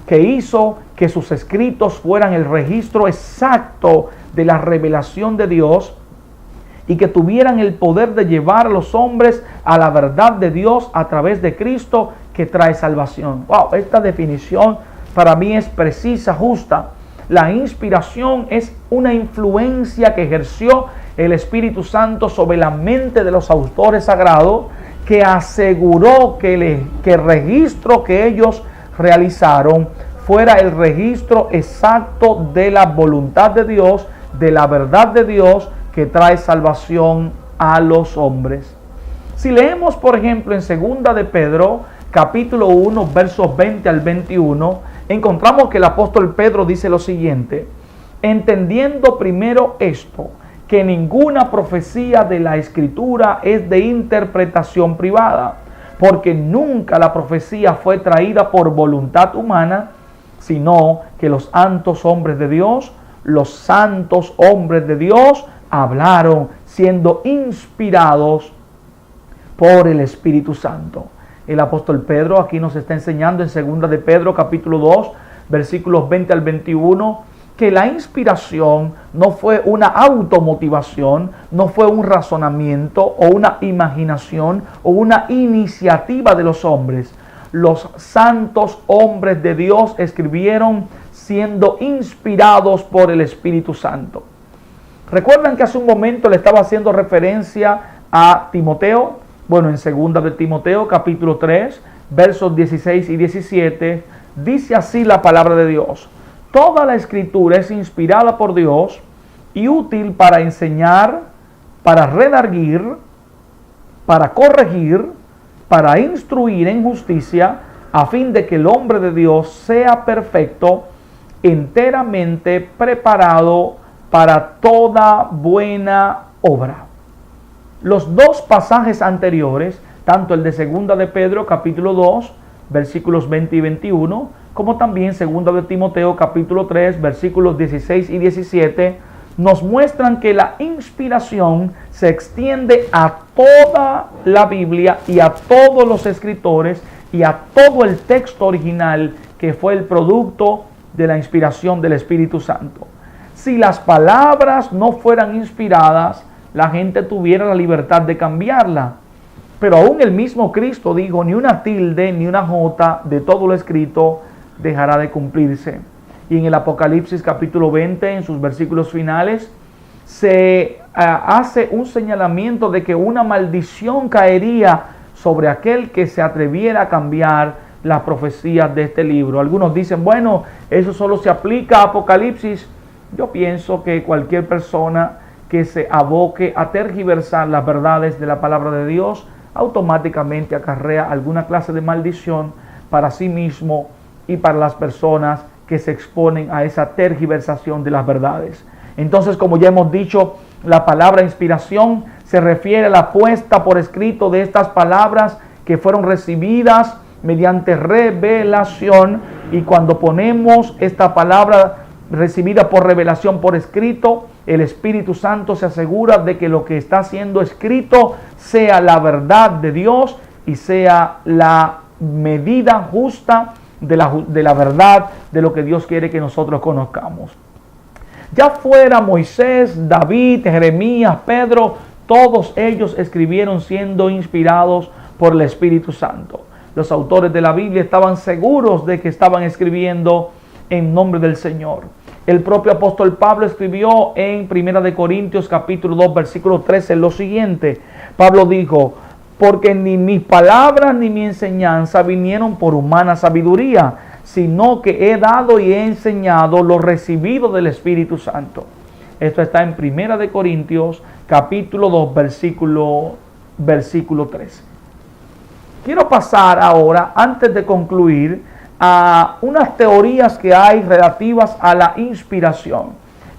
Speaker 1: que hizo que sus escritos fueran el registro exacto de la revelación de Dios y que tuvieran el poder de llevar a los hombres a la verdad de Dios a través de Cristo, que trae salvación. Wow, esta definición para mí es precisa, justa. La inspiración es una influencia que ejerció el Espíritu Santo sobre la mente de los autores sagrados, que aseguró que el registro que ellos realizaron fuera el registro exacto de la voluntad de Dios, de la verdad de Dios, que trae salvación a los hombres. Si leemos, por ejemplo, en 2 de Pedro, capítulo 1, versos 20 al 21, encontramos que el apóstol Pedro dice lo siguiente: entendiendo primero esto, que ninguna profecía de la Escritura es de interpretación privada, porque nunca la profecía fue traída por voluntad humana, sino que los santos hombres de Dios hablaron siendo inspirados por el Espíritu Santo. El apóstol Pedro aquí nos está enseñando en 2 de Pedro capítulo 2 versículos 20 al 21 que la inspiración no fue una automotivación, no fue un razonamiento o una imaginación o una iniciativa de los hombres. Los santos hombres de Dios escribieron siendo inspirados por el Espíritu Santo. ¿Recuerdan que hace un momento le estaba haciendo referencia a Timoteo? Bueno, en 2 de Timoteo capítulo 3, versos 16 y 17, dice así la palabra de Dios: toda la Escritura es inspirada por Dios y útil para enseñar, para redarguir, para corregir, para instruir en justicia, a fin de que el hombre de Dios sea perfecto, enteramente preparado para toda buena obra. Los dos pasajes anteriores, tanto el de 2 de Pedro capítulo 2, versículos 20 y 21, como también 2 de Timoteo capítulo 3, versículos 16 y 17, nos muestran que la inspiración se extiende a toda la Biblia y a todos los escritores y a todo el texto original que fue el producto de la inspiración del Espíritu Santo. Si las palabras no fueran inspiradas, la gente tuviera la libertad de cambiarla. Pero aún el mismo Cristo dijo: ni una tilde ni una jota de todo lo escrito dejará de cumplirse. Y en el Apocalipsis capítulo 20, en sus versículos finales, se hace un señalamiento de que una maldición caería sobre aquel que se atreviera a cambiar las profecías de este libro. Algunos dicen: bueno, eso solo se aplica a Apocalipsis. Yo pienso que cualquier persona que se aboque a tergiversar las verdades de la palabra de Dios automáticamente acarrea alguna clase de maldición para sí mismo y para las personas que se exponen a esa tergiversación de las verdades. Entonces, como ya hemos dicho, la palabra inspiración se refiere a la puesta por escrito de estas palabras que fueron recibidas mediante revelación, y cuando ponemos esta palabra recibida por revelación por escrito, el Espíritu Santo se asegura de que lo que está siendo escrito sea la verdad de Dios y sea la medida justa de la verdad de lo que Dios quiere que nosotros conozcamos. Ya fuera Moisés, David, Jeremías, Pedro, todos ellos escribieron siendo inspirados por el Espíritu Santo. Los autores de la Biblia estaban seguros de que estaban escribiendo en nombre del Señor. El propio apóstol Pablo escribió en 1 de Corintios capítulo 2 versículo 13 lo siguiente. Pablo dijo: porque ni mis palabras ni mi enseñanza vinieron por humana sabiduría, sino que he dado y he enseñado lo recibido del Espíritu Santo. Esto está en 1 de Corintios capítulo 2 versículo 13. Quiero pasar ahora, antes de concluir, a unas teorías que hay relativas a la inspiración.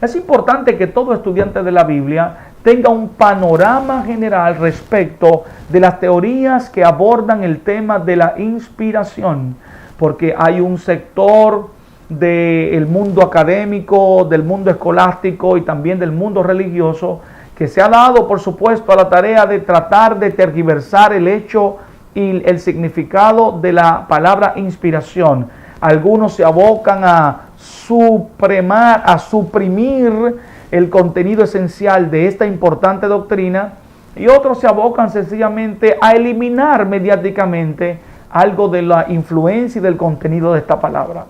Speaker 1: Es importante que todo estudiante de la Biblia tenga un panorama general respecto de las teorías que abordan el tema de la inspiración, porque hay un sector del mundo académico, del mundo escolástico y también del mundo religioso, que se ha dado, por supuesto, a la tarea de tratar de tergiversar el hecho y el significado de la palabra inspiración. Algunos se abocan a suprimir el contenido esencial de esta importante doctrina, y otros se abocan sencillamente a eliminar mediáticamente algo de la influencia y del contenido de esta palabra.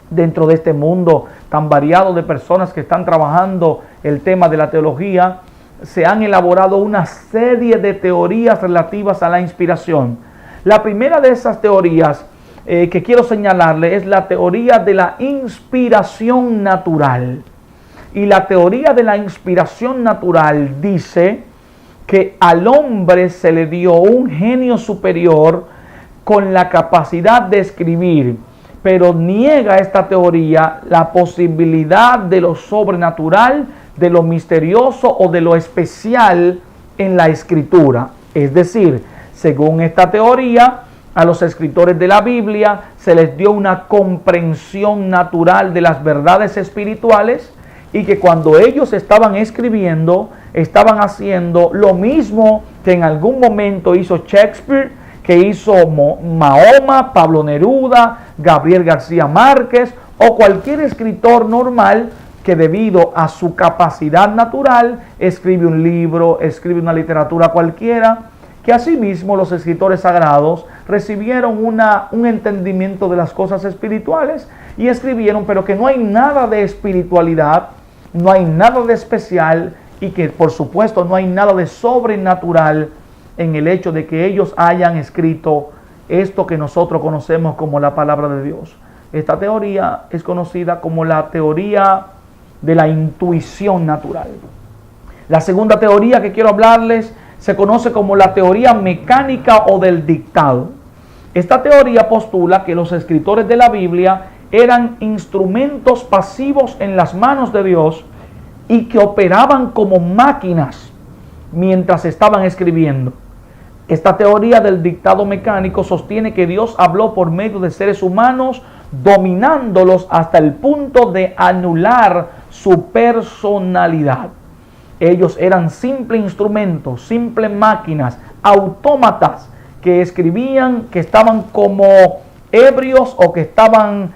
Speaker 1: Dentro de este mundo tan variado de personas que están trabajando el tema de la teología, se han elaborado una serie de teorías relativas a la inspiración. La primera de esas teorías que quiero señalarle es la teoría de la inspiración natural. Y la teoría de la inspiración natural dice que al hombre se le dio un genio superior con la capacidad de escribir, pero niega esta teoría la posibilidad de lo sobrenatural, de lo misterioso o de lo especial en la escritura. Es decir, según esta teoría, a los escritores de la Biblia se les dio una comprensión natural de las verdades espirituales, y que cuando ellos estaban escribiendo, estaban haciendo lo mismo que en algún momento hizo Shakespeare, que hizo Mahoma, Pablo Neruda, Gabriel García Márquez o cualquier escritor normal que debido a su capacidad natural escribe un libro, escribe una literatura cualquiera, que asimismo los escritores sagrados recibieron un entendimiento de las cosas espirituales y escribieron, pero que no hay nada de espiritualidad, no hay nada de especial y que por supuesto no hay nada de sobrenatural en el hecho de que ellos hayan escrito esto que nosotros conocemos como la palabra de Dios. Esta teoría es conocida como la teoría de la intuición natural. La segunda teoría que quiero hablarles se conoce como la teoría mecánica o del dictado. Esta teoría postula que los escritores de la Biblia eran instrumentos pasivos en las manos de Dios y que operaban como máquinas mientras estaban escribiendo. Esta teoría del dictado mecánico sostiene que Dios habló por medio de seres humanos, dominándolos hasta el punto de anular su personalidad. Ellos eran simples instrumentos, simples máquinas, autómatas que escribían, que estaban como ebrios o que estaban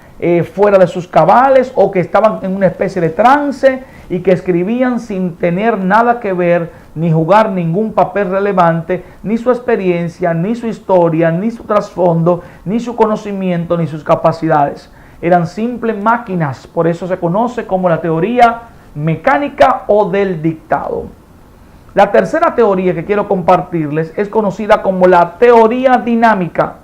Speaker 1: fuera de sus cabales o que estaban en una especie de trance y que escribían sin tener nada que ver ni jugar ningún papel relevante, ni su experiencia, ni su historia, ni su trasfondo, ni su conocimiento, ni sus capacidades. Eran simples máquinas, por eso se conoce como la teoría mecánica o del dictado. La tercera teoría que quiero compartirles es conocida como la teoría dinámica.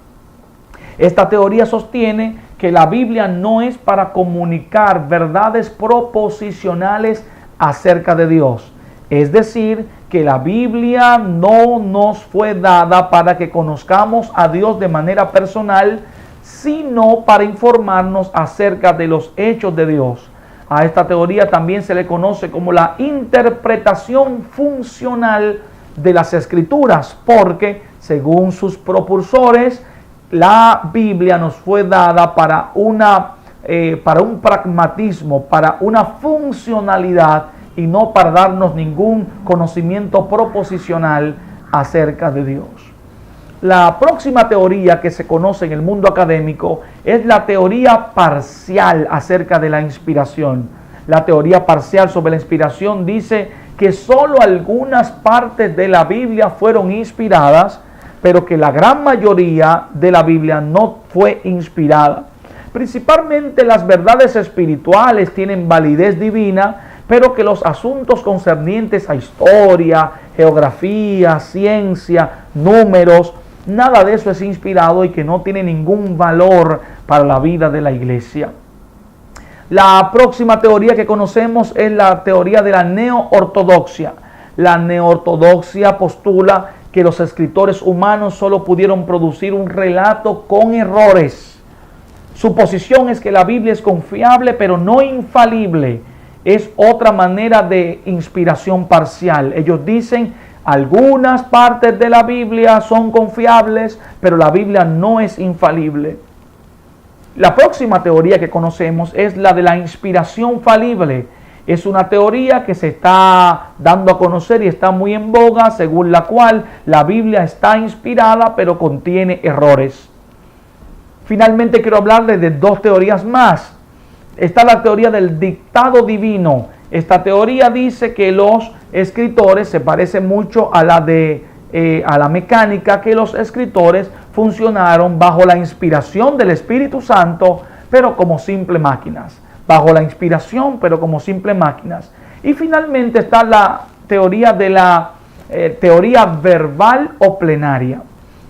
Speaker 1: Esta teoría sostiene que la Biblia no es para comunicar verdades proposicionales acerca de Dios. Es decir, que la Biblia no nos fue dada para que conozcamos a Dios de manera personal, sino para informarnos acerca de los hechos de Dios. A esta teoría también se le conoce como la interpretación funcional de las Escrituras, porque según sus propulsores, la Biblia nos fue dada para un pragmatismo, para una funcionalidad y no para darnos ningún conocimiento proposicional acerca de Dios. La próxima teoría que se conoce en el mundo académico es la teoría parcial acerca de la inspiración. La teoría parcial sobre la inspiración dice que solo algunas partes de la Biblia fueron inspiradas, pero que la gran mayoría de la Biblia no fue inspirada. Principalmente las verdades espirituales tienen validez divina, pero que los asuntos concernientes a historia, geografía, ciencia, números, nada de eso es inspirado y que no tiene ningún valor para la vida de la iglesia. La próxima teoría que conocemos es la teoría de la neoortodoxia. La neoortodoxia postula que los escritores humanos solo pudieron producir un relato con errores. Su posición es que la Biblia es confiable pero no infalible. Es otra manera de inspiración parcial. Ellos dicen, algunas partes de la Biblia son confiables, pero la Biblia no es infalible. La próxima teoría que conocemos es la de la inspiración falible. Es una teoría que se está dando a conocer y está muy en boga, según la cual la Biblia está inspirada pero contiene errores. Finalmente quiero hablarles de dos teorías más. Está la teoría del dictado divino. Esta teoría dice que los escritores se parecen mucho a la mecánica, que los escritores funcionaron bajo la inspiración del Espíritu Santo, pero como simples máquinas. Bajo la inspiración, pero como simples máquinas. Y finalmente está la teoría de la teoría verbal o plenaria.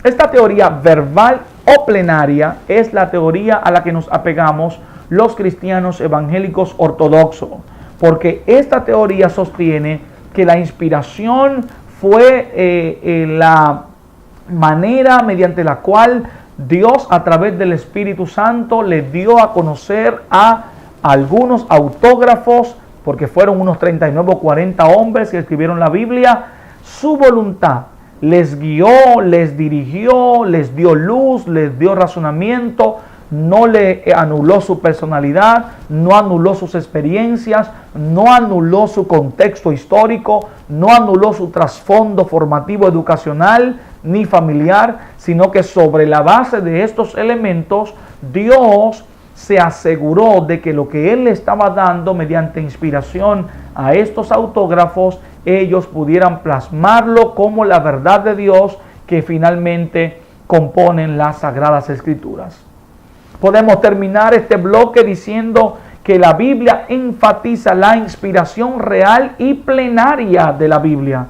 Speaker 1: Esta teoría verbal o plenaria es la teoría a la que nos apegamos los cristianos evangélicos ortodoxos, porque esta teoría sostiene que la inspiración fue la manera mediante la cual Dios, a través del Espíritu Santo, le dio a conocer a algunos autógrafos, porque fueron unos 39 o 40 hombres que escribieron la Biblia, su voluntad. Les guió, les dirigió, les dio luz, les dio razonamiento, no le anuló su personalidad, no anuló sus experiencias, no anuló su contexto histórico, no anuló su trasfondo formativo educacional ni familiar, sino que sobre la base de estos elementos, Dios se aseguró de que lo que Él le estaba dando mediante inspiración a estos autógrafos, ellos pudieran plasmarlo como la verdad de Dios que finalmente componen las Sagradas Escrituras. Podemos terminar este bloque diciendo que la Biblia enfatiza la inspiración real y plenaria de la Biblia.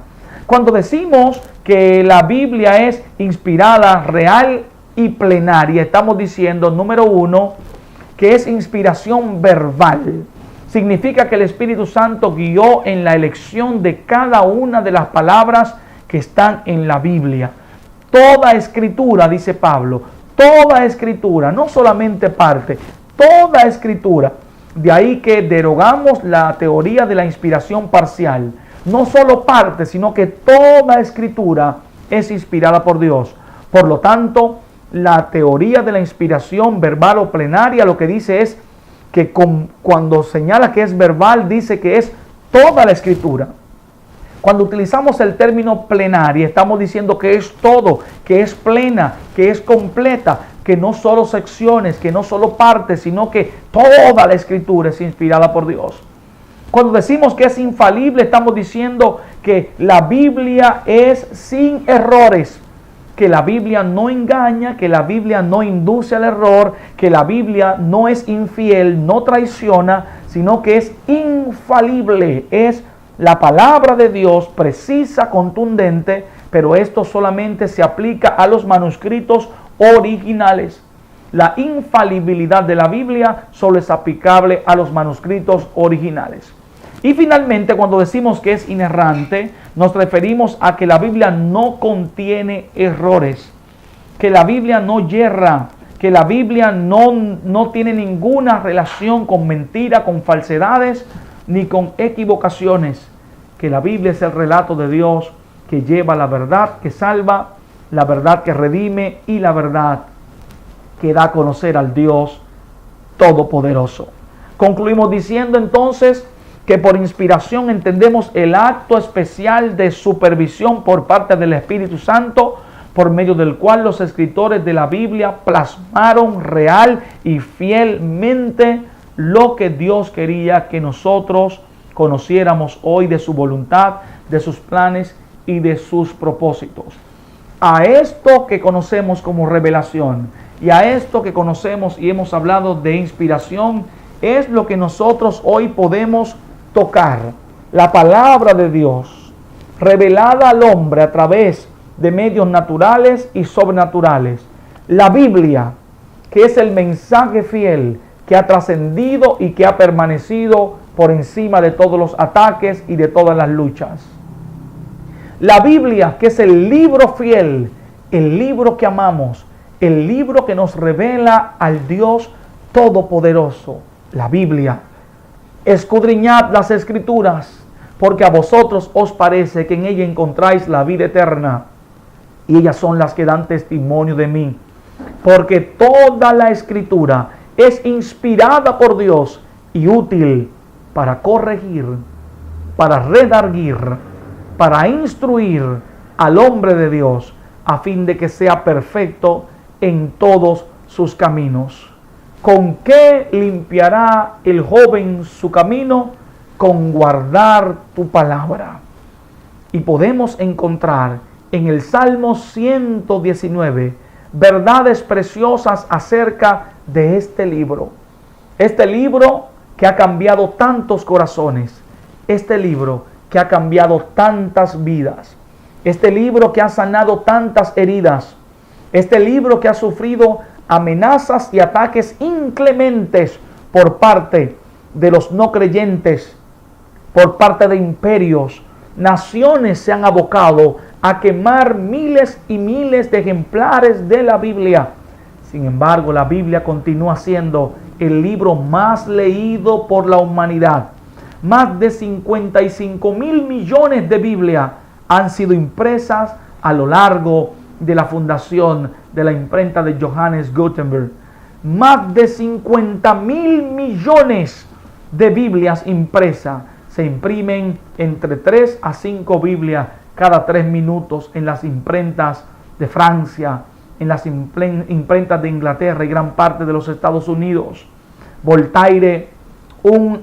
Speaker 1: Cuando decimos que la Biblia es inspirada, real y plenaria, estamos diciendo, número uno, que es inspiración verbal. Significa que el Espíritu Santo guió en la elección de cada una de las palabras que están en la Biblia. Toda escritura, dice Pablo, toda escritura, no solamente parte, toda escritura. De ahí que derogamos la teoría de la inspiración parcial. No solo parte, sino que toda escritura es inspirada por Dios. Por lo tanto, la teoría de la inspiración verbal o plenaria lo que dice es que cuando señala que es verbal, dice que es toda la escritura. Cuando utilizamos el término plenaria, estamos diciendo que es todo, que es plena, que es completa, que no solo secciones, que no solo partes, sino que toda la escritura es inspirada por Dios. Cuando decimos que es infalible, estamos diciendo que la Biblia es sin errores, que la Biblia no engaña, que la Biblia no induce al error, que la Biblia no es infiel, no traiciona, sino que es infalible, es la palabra de Dios precisa, contundente, pero esto solamente se aplica a los manuscritos originales. La infalibilidad de la Biblia solo es aplicable a los manuscritos originales. Y finalmente, cuando decimos que es inerrante, nos referimos a que la Biblia no contiene errores, que la Biblia no yerra, que la Biblia no tiene ninguna relación con mentira, con falsedades, ni con equivocaciones, que la Biblia es el relato de Dios que lleva la verdad que salva, la verdad que redime y la verdad que da a conocer al Dios Todopoderoso. Concluimos diciendo entonces que por inspiración entendemos el acto especial de supervisión por parte del Espíritu Santo, por medio del cual los escritores de la Biblia plasmaron real y fielmente lo que Dios quería que nosotros conociéramos hoy de su voluntad, de sus planes y de sus propósitos. A esto que conocemos como revelación y a esto que conocemos y hemos hablado de inspiración es lo que nosotros hoy podemos tocar. La palabra de Dios revelada al hombre a través de medios naturales y sobrenaturales. La Biblia, que es el mensaje fiel que ha trascendido y que ha permanecido por encima de todos los ataques y de todas las luchas. La Biblia, que es el libro fiel, el libro que amamos, el libro que nos revela al Dios Todopoderoso. La Biblia. Escudriñad las Escrituras, porque a vosotros os parece que en ella encontráis la vida eterna, y ellas son las que dan testimonio de mí. Porque toda la Escritura es inspirada por Dios y útil para corregir, para redarguir, para instruir al hombre de Dios, a fin de que sea perfecto en todos sus caminos. ¿Con qué limpiará el joven su camino? Con guardar tu palabra. Y podemos encontrar en el Salmo 119 verdades preciosas acerca de este libro. Este libro que ha cambiado tantos corazones. Este libro que ha cambiado tantas vidas. Este libro que ha sanado tantas heridas. Este libro que ha sufrido amenazas y ataques inclementes por parte de los no creyentes, por parte de imperios. Naciones se han abocado a quemar miles y miles de ejemplares de la Biblia. Sin embargo, la Biblia continúa siendo el libro más leído por la humanidad. Más de 55,000 millones de Biblias han sido impresas a lo largo de la fundación de la imprenta de Johannes Gutenberg. Más de 50,000 millones de Biblias impresas. Se imprimen entre 3 a 5 Biblias cada 3 minutos en las imprentas de Francia, en las imprentas de Inglaterra y gran parte de los Estados Unidos. Voltaire, un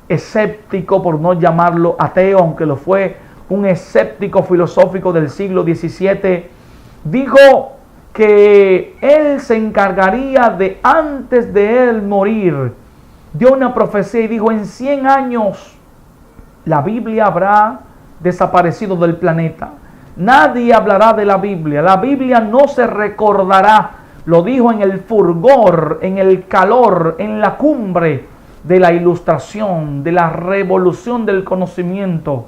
Speaker 1: escéptico, por no llamarlo ateo, aunque lo fue, un escéptico filosófico del siglo XVII, dijo que él se encargaría de, antes de él morir, dio una profecía y dijo: en 100 años la Biblia habrá desaparecido del planeta. Nadie hablará de la Biblia no se recordará. Lo dijo en el fulgor, en el calor, en la cumbre de la ilustración, de la revolución del conocimiento,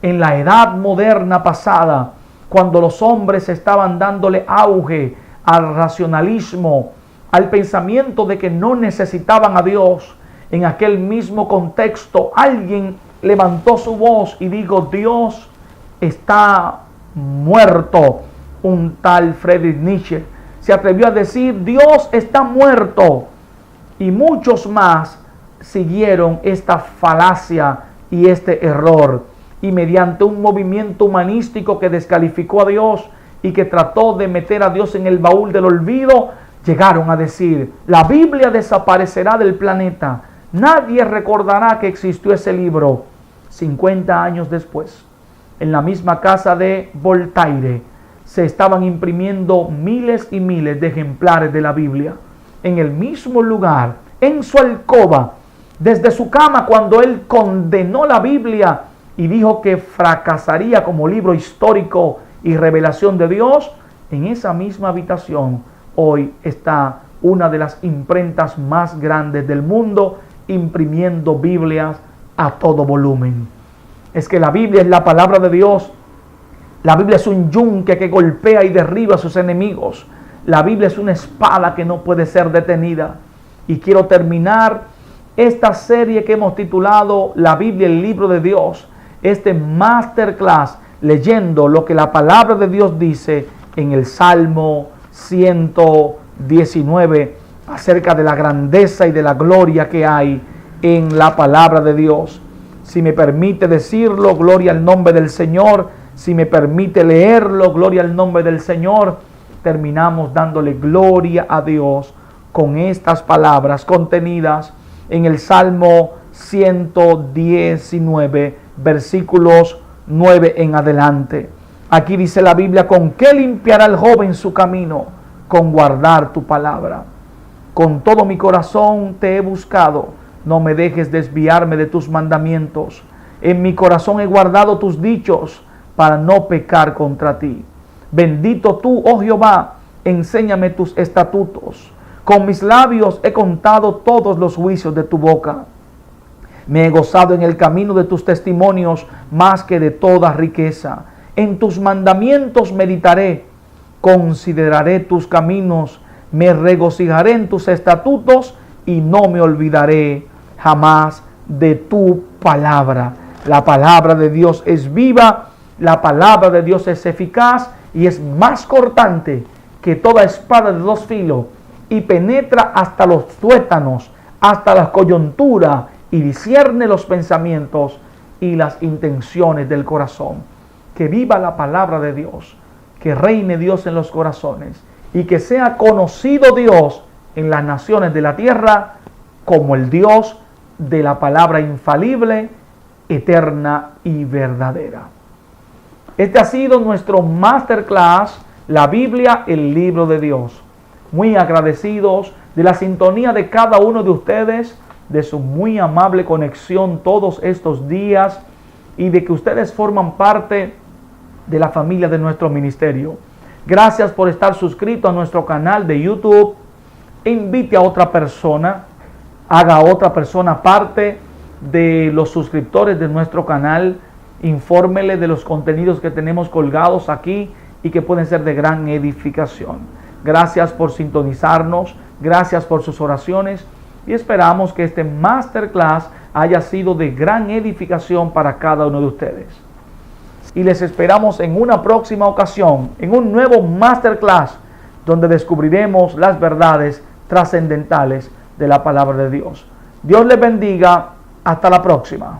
Speaker 1: en la edad moderna pasada, cuando los hombres estaban dándole auge al racionalismo, al pensamiento de que no necesitaban a Dios. En aquel mismo contexto, alguien levantó su voz y dijo: Dios está muerto. Un tal Friedrich Nietzsche se atrevió a decir: Dios está muerto. Y muchos más siguieron esta falacia y este error. Y mediante un movimiento humanístico que descalificó a Dios y que trató de meter a Dios en el baúl del olvido, llegaron a decir: la Biblia desaparecerá del planeta. Nadie recordará que existió ese libro. 50 años después, en la misma casa de Voltaire, se estaban imprimiendo miles y miles de ejemplares de la Biblia. En el mismo lugar, en su alcoba, desde su cama, cuando él condenó la Biblia y dijo que fracasaría como libro histórico y revelación de Dios, en esa misma habitación hoy está una de las imprentas más grandes del mundo, imprimiendo Biblias a todo volumen. Es que la Biblia es la palabra de Dios. La Biblia es un yunque que golpea y derriba a sus enemigos. La Biblia es una espada que no puede ser detenida. Y quiero terminar esta serie que hemos titulado La Biblia, el libro de Dios, este masterclass, leyendo lo que la palabra de Dios dice en el Salmo 119 acerca de la grandeza y de la gloria que hay en la palabra de Dios. Si me permite decirlo, gloria al nombre del Señor. Si me permite leerlo, gloria al nombre del Señor. Terminamos dándole gloria a Dios con estas palabras contenidas en el Salmo 119, versículos 9 en adelante. Aquí dice la Biblia: ¿con qué limpiará el joven su camino? Con guardar tu palabra. Con todo mi corazón te he buscado. No me dejes desviarme de tus mandamientos. En mi corazón he guardado tus dichos para no pecar contra ti. Bendito tú, oh Jehová, enséñame tus estatutos. Con mis labios he contado todos los juicios de tu boca. Me he gozado en el camino de tus testimonios más que de toda riqueza. En tus mandamientos meditaré, consideraré tus caminos, me regocijaré en tus estatutos y no me olvidaré jamás de tu palabra. La palabra de Dios es viva, la palabra de Dios es eficaz y es más cortante que toda espada de dos filos, y penetra hasta los tuétanos, hasta la coyuntura, y discierne los pensamientos y las intenciones del corazón. Que viva la palabra de Dios, que reine Dios en los corazones y que sea conocido Dios en las naciones de la tierra como el Dios de la palabra infalible, eterna y verdadera. Este ha sido nuestro masterclass, la Biblia, el libro de Dios. Muy agradecidos de la sintonía de cada uno de ustedes, de su muy amable conexión todos estos días y de que ustedes forman parte de la familia de nuestro ministerio. Gracias por estar suscrito a nuestro canal de YouTube. Invite a otra persona, haga a otra persona parte de los suscriptores de nuestro canal. Infórmele de los contenidos que tenemos colgados aquí y que pueden ser de gran edificación. Gracias por sintonizarnos, gracias por sus oraciones y esperamos que este masterclass haya sido de gran edificación para cada uno de ustedes. Y les esperamos en una próxima ocasión, en un nuevo masterclass, donde descubriremos las verdades trascendentales de la palabra de Dios. Dios les bendiga. Hasta la próxima.